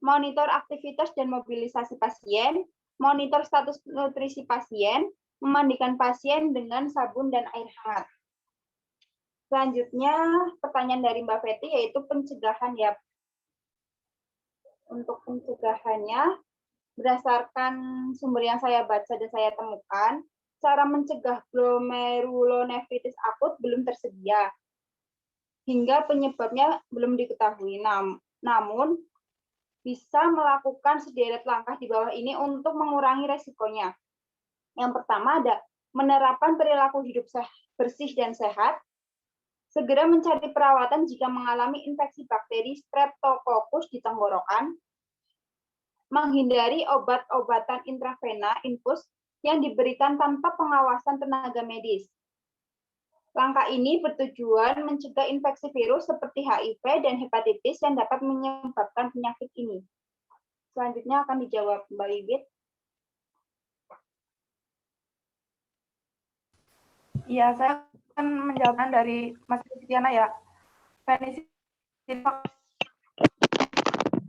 monitor aktivitas dan mobilisasi pasien, monitor status nutrisi pasien, memandikan pasien dengan sabun dan air hangat. Selanjutnya, pertanyaan dari Mbak Fetty yaitu pencegahan ya. Untuk pencegahannya, berdasarkan sumber yang saya baca dan saya temukan, cara mencegah glomerulonefritis akut belum tersedia, hingga penyebabnya belum diketahui. Namun, bisa melakukan sederet langkah di bawah ini untuk mengurangi resikonya. Yang pertama ada menerapkan perilaku hidup bersih dan sehat, segera mencari perawatan jika mengalami infeksi bakteri Streptococcus di tenggorokan, menghindari obat-obatan intravena infus yang diberikan tanpa pengawasan tenaga medis. Langkah ini bertujuan mencegah infeksi virus seperti HIV dan hepatitis yang dapat menyebabkan penyakit ini. Selanjutnya akan dijawab Mbak Wiwit. Iya, saya akan menjawabkan dari Mas Kristiana ya. Penisilin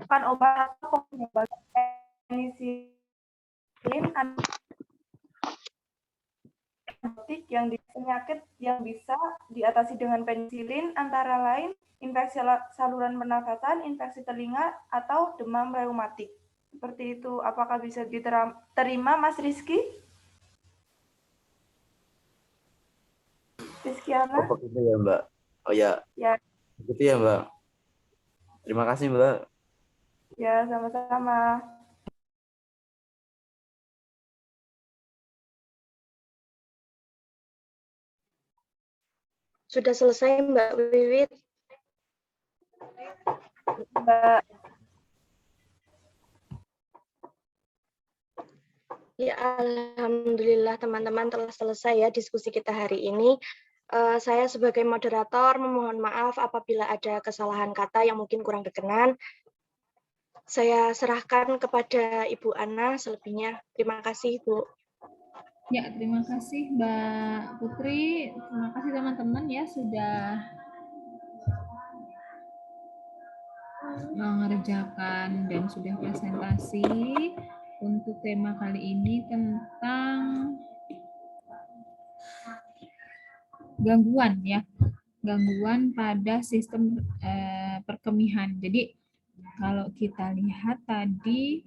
bukan obat atau penyebab penisilin antibiotik yang penyakit yang bisa diatasi dengan penisilin antara lain infeksi saluran pernafasan, infeksi telinga, atau demam reumatik. Seperti itu. Apakah bisa diterima, Mas Rizky? Rizkiana? Oh, begitu ya, Mbak. Oh ya. Ya. Begitu ya, Mbak. Terima kasih, Mbak. Ya, sama-sama. Sudah selesai, Mbak Wiwit. Mbak. Ya, alhamdulillah teman-teman telah selesai ya diskusi kita hari ini. Saya sebagai moderator memohon maaf apabila ada kesalahan kata yang mungkin kurang berkenan. Saya serahkan kepada Ibu Ana selebihnya. Terima kasih, Bu. Ya, terima kasih Mbak Putri. Terima kasih teman-teman ya sudah mengerjakan dan sudah presentasi untuk tema kali ini tentang gangguan ya, gangguan pada sistem perkemihan. Jadi kalau kita lihat tadi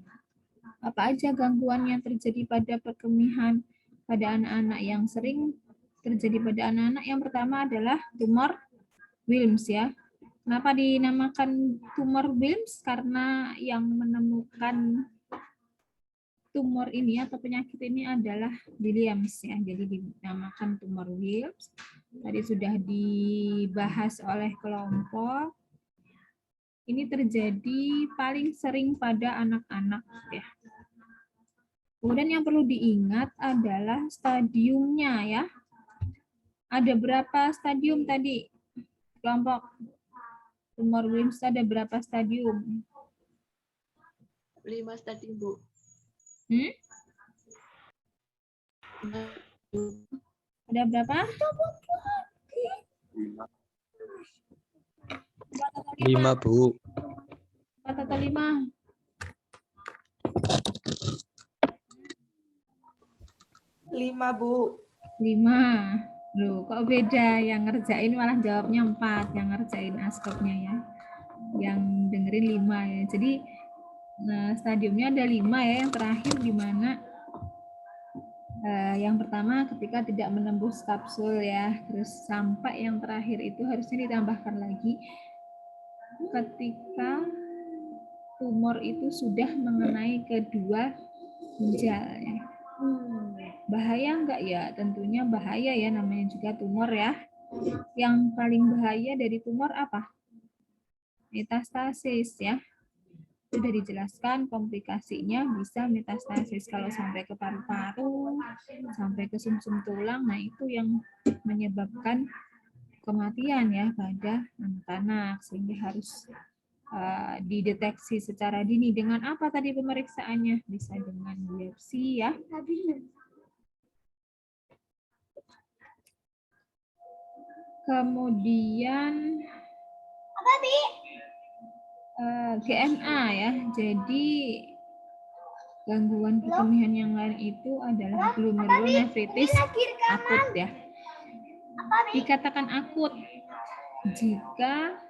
apa aja gangguan yang terjadi pada perkemihan pada anak-anak yang sering terjadi pada anak-anak, yang pertama adalah tumor Wilms ya. Kenapa dinamakan tumor Wilms? Karena yang menemukan tumor ini atau penyakit ini adalah Williams ya. Jadi dinamakan tumor Wilms. Tadi sudah dibahas oleh kelompok. Ini terjadi paling sering pada anak-anak ya. Kemudian yang perlu diingat adalah stadiumnya ya. Ada berapa stadium tadi? Kelompok tumor Wilms ada berapa stadium? 5 stadium, Bu. Ada berapa? 5, Bu. 4 atau 5? 5, Bu. 5. Loh, kok beda? Yang ngerjain malah jawabnya 4, yang ngerjain askopnya ya. Yang dengerin 5 ya. Jadi stadiumnya ada 5 ya, yang terakhir di mana yang pertama ketika tidak menembus kapsul ya, terus sampai yang terakhir itu harusnya ditambahkan lagi ketika tumor itu sudah mengenai kedua ginjal ya. Bahaya enggak ya? Tentunya bahaya ya, namanya juga tumor ya. Yang paling bahaya dari tumor apa? Metastasis ya. Sudah dijelaskan komplikasinya bisa metastasis kalau sampai ke paru-paru, sampai ke sumsum tulang. Nah, itu yang menyebabkan kematian ya pada anak-anak, sehingga harus dideteksi secara dini. Dengan apa tadi pemeriksaannya? Bisa dengan biopsi ya. Kemudian GNA ya. Jadi gangguan perkemihan yang lain itu adalah glomerulonefritis akut ya. Dikatakan akut jika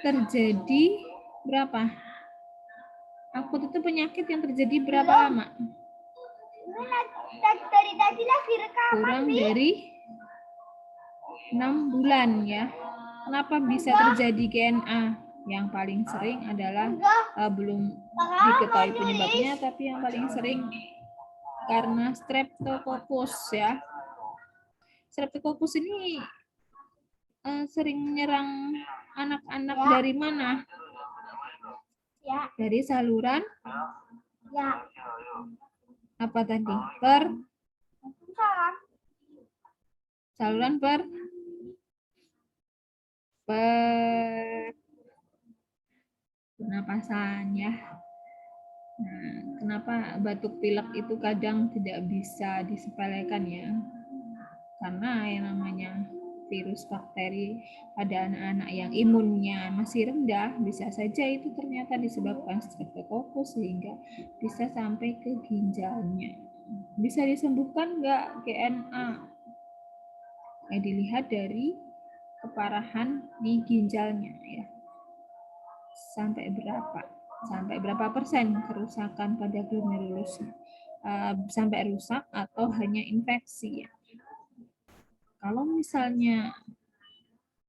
terjadi berapa? Akut itu penyakit yang terjadi berapa lama? Kurang dari 6 bulan ya. Kenapa bisa terjadi GNA? Yang paling sering adalah belum diketahui penyebabnya, tapi yang paling sering karena Streptococcus ya. Streptococcus ini sering menyerang anak-anak dari mana? Dari saluran apa tadi? Saluran pernapasan ya. Nah, kenapa batuk pilek itu kadang tidak bisa disepelekan ya? Karena yang namanya virus bakteri pada anak-anak yang imunnya masih rendah, bisa saja itu ternyata disebabkan Streptococcus sehingga bisa sampai ke ginjalnya. Bisa disembuhkan nggak GNA? Dilihat dari keparahan di ginjalnya ya. Sampai berapa persen kerusakan pada glomerulus, sampai rusak atau hanya infeksi ya. Kalau misalnya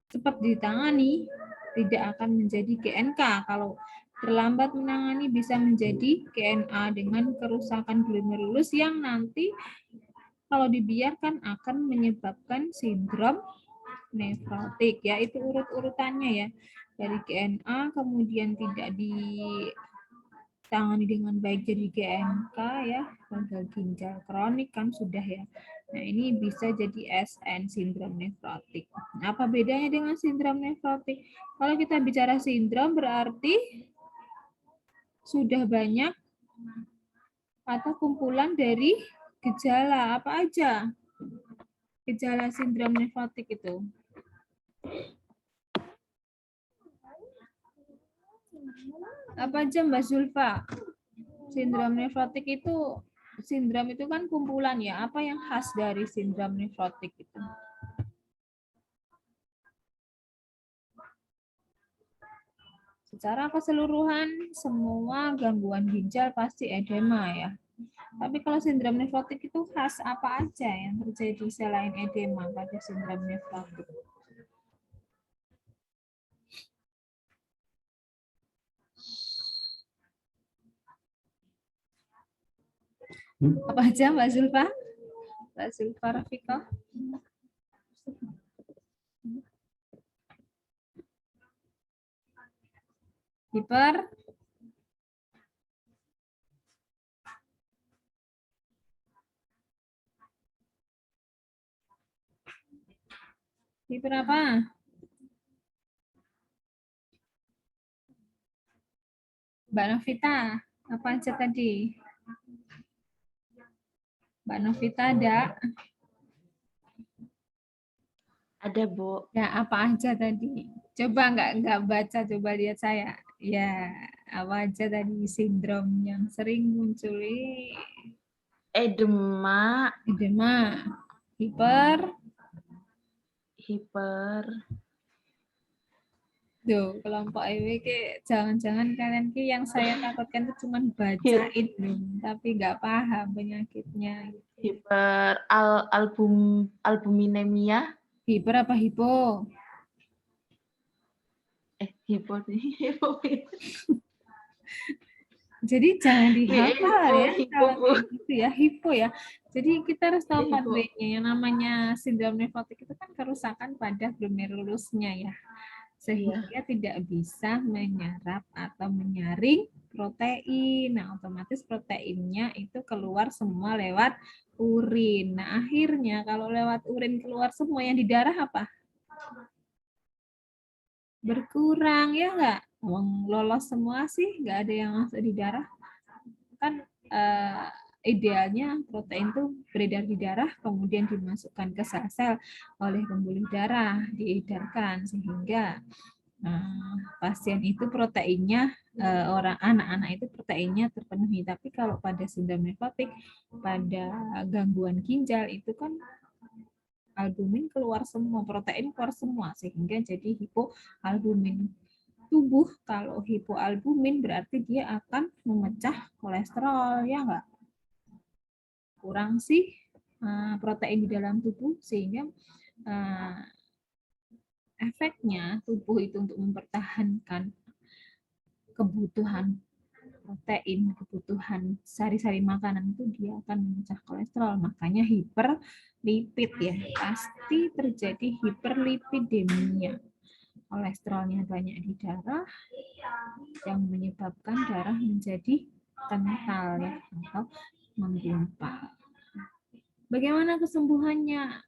cepat ditangani, tidak akan menjadi GNK. Kalau terlambat menangani bisa menjadi GNA dengan kerusakan glomerulus yang nanti kalau dibiarkan akan menyebabkan sindrom nefrotik ya. Itu urut-urutannya ya. Dari GNA kemudian tidak ditangani dengan baik jadi GMK ya, gagal ginjal kronik kan sudah ya. Nah, ini bisa jadi SN, sindrom nefrotik. Apa bedanya dengan sindrom nefrotik? Kalau kita bicara sindrom berarti sudah banyak atau kumpulan dari gejala. Apa aja gejala sindrom nefrotik itu? Apa aja Mbak Zulfa? Sindrom nefrotik itu, sindrom itu kan kumpulan ya. Apa yang khas dari sindrom nefrotik itu? Secara keseluruhan semua gangguan ginjal pasti edema ya. Tapi kalau sindrom nefrotik itu khas apa aja yang terjadi selain edema pada sindrom nefrotik? Apa aja Mbak Zulfa? Mbak Zulfa Rafiqah? Hiper? Hiper apa? Mbak Novita, apa aja tadi? Mbak Novita ada? Ada, Bu. Ya, apa aja tadi? Coba nggak baca, coba lihat saya. Ya, apa aja tadi sindrom yang sering muncul? Edema. Edema. Hiper. Tuh, kelompok EW jangan-jangan kalian yang saya takutkan itu cuma bacain tapi nggak paham penyakitnya. Hiper albuminemia. Hiper apa hipo? Hipo nih. Jadi jangan dihafal ya kalau gitu ya, hipo ya. Jadi kita harus tahu pathway-nya. Yang namanya sindrom nefrotik itu kan kerusakan pada glomerulusnya ya. Sehingga tidak bisa menyerap atau menyaring protein. Nah, otomatis proteinnya itu keluar semua lewat urin. Nah, akhirnya kalau lewat urin keluar semua, yang di darah apa? Berkurang, ya nggak? Lolos semua sih, nggak ada yang masuk di darah. Kan idealnya protein itu beredar di darah, kemudian dimasukkan ke sel-sel oleh pembuluh darah, diedarkan sehingga pasien itu proteinnya, orang anak-anak itu proteinnya terpenuhi. Tapi kalau pada sindrom nefrotik, pada gangguan ginjal itu kan albumin keluar semua, protein keluar semua sehingga jadi hipoalbumin. Tubuh kalau hipoalbumin berarti dia akan memecah kolesterol, ya enggak? Kurang sih protein di dalam tubuh sehingga efeknya tubuh itu untuk mempertahankan kebutuhan protein, kebutuhan sari-sari makanan itu dia akan memecah kolesterol. Makanya hiperlipid ya, pasti terjadi hiperlipidemia. Kolesterolnya banyak di darah yang menyebabkan darah menjadi kental ya atau menggumpal. Bagaimana kesembuhannya?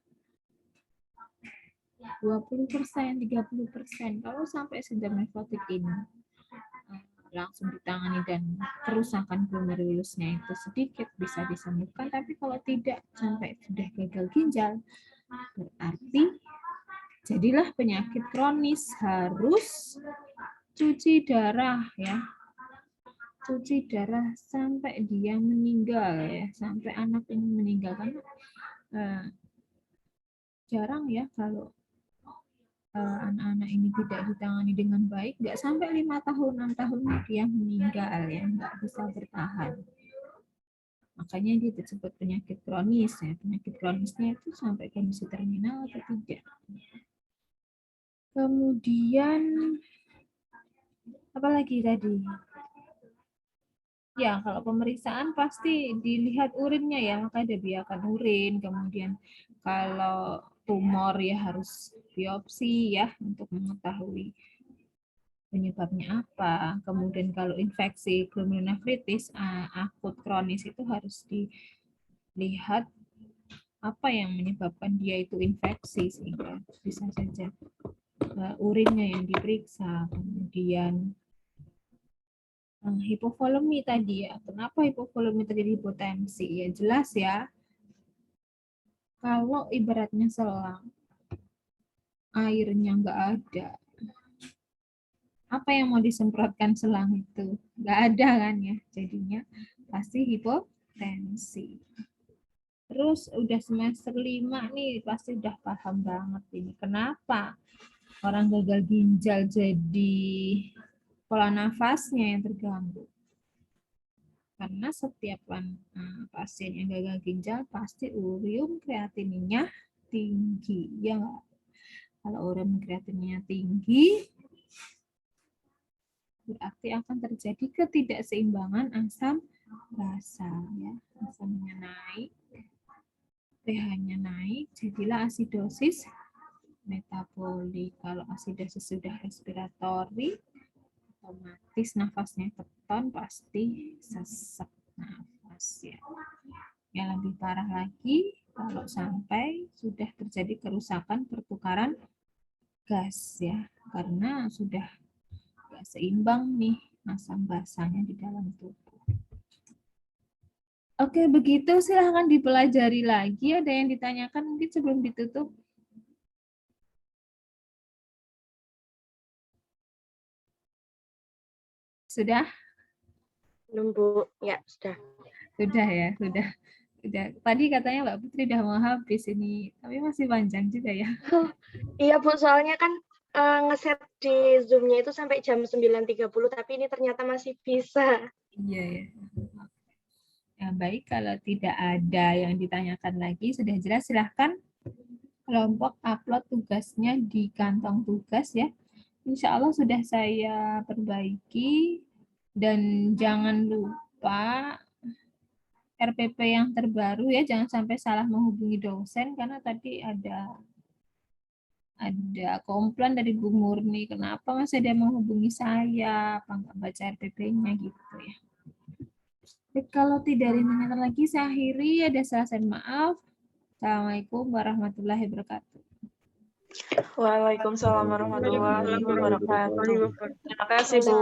20%, 30%. Kalau sampai sindrom nefrotik ini langsung ditangani dan kerusakan glomerulusnya itu sedikit bisa disembuhkan, tapi kalau tidak sampai sudah gagal ginjal Berarti jadilah penyakit kronis, harus cuci darah ya. Cuci darah sampai dia meninggal ya, sampai anak ini meninggal. Karena jarang ya kalau anak-anak ini tidak ditangani dengan baik, nggak sampai 5 tahun, 6 tahun dia meninggal ya, nggak bisa bertahan. Makanya dia disebut penyakit kronis ya. Penyakit kronisnya itu sampai kondisi terminal atau tidak. Kemudian apa lagi tadi? Ya, kalau pemeriksaan pasti dilihat urinnya ya, maka ada biakan urin. Kemudian kalau tumor ya harus biopsi ya untuk mengetahui penyebabnya apa. Kemudian kalau infeksi glomerulonefritis akut kronis itu harus dilihat apa yang menyebabkan dia itu infeksi, sehingga bisa saja urinnya yang diperiksa. Kemudian hipovolemi tadi ya. Kenapa hipovolemi terjadi hipotensi? Ya jelas ya. Kalau ibaratnya selang, airnya nggak ada. Apa yang mau disemprotkan selang itu? Nggak ada kan ya. Jadinya pasti hipotensi. Terus udah semester 5 nih, pasti udah paham banget ini. Kenapa orang gagal ginjal jadi pola nafasnya yang terganggu? Karena setiap pasien yang gagal ginjal pasti urium kreatininnya tinggi, ya nggak? Kalau urium kreatininnya tinggi, berarti akan terjadi ketidakseimbangan asam basa, ya. Asamnya naik, pH-nya naik, jadilah asidosis metabolik. Kalau asidosis sudah respiratori, otomatis nafasnya keton, pasti sesak nafas ya. Yang lebih parah lagi kalau sampai sudah terjadi kerusakan pertukaran gas ya, karena sudah nggak seimbang nih asam basanya di dalam tubuh. Oke, begitu silahkan dipelajari lagi. Ada yang ditanyakan mungkin sebelum ditutup? Sudah? Belum, Bu. Ya, sudah. Sudah ya, sudah. Tadi katanya Mbak Putri udah mau habis ini, tapi masih panjang juga ya. Iya, Bu, soalnya kan ngeset di Zoom-nya itu sampai jam 9.30, tapi ini ternyata masih bisa. Iya ya. Ya, baik, kalau tidak ada yang ditanyakan lagi, sudah jelas, silahkan kelompok upload tugasnya di kantong tugas ya. Insya Allah sudah saya perbaiki, dan jangan lupa RPP yang terbaru ya, jangan sampai salah menghubungi dosen, karena tadi ada komplain dari Bu Murni, kenapa masih ada menghubungi saya, apa nggak baca RPP-nya gitu ya. Kalau tidak ada yang tanyakan lagi, saya akhiri. Ada salah dan maaf. Assalamualaikum warahmatullahi wabarakatuh. Waalaikumsalam warahmatullahi wabarakatuh. Terima kasih, Bu.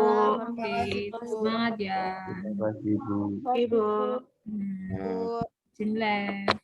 Oke, semangat ya. Terima kasih, Bu. Ibu. Bismillah.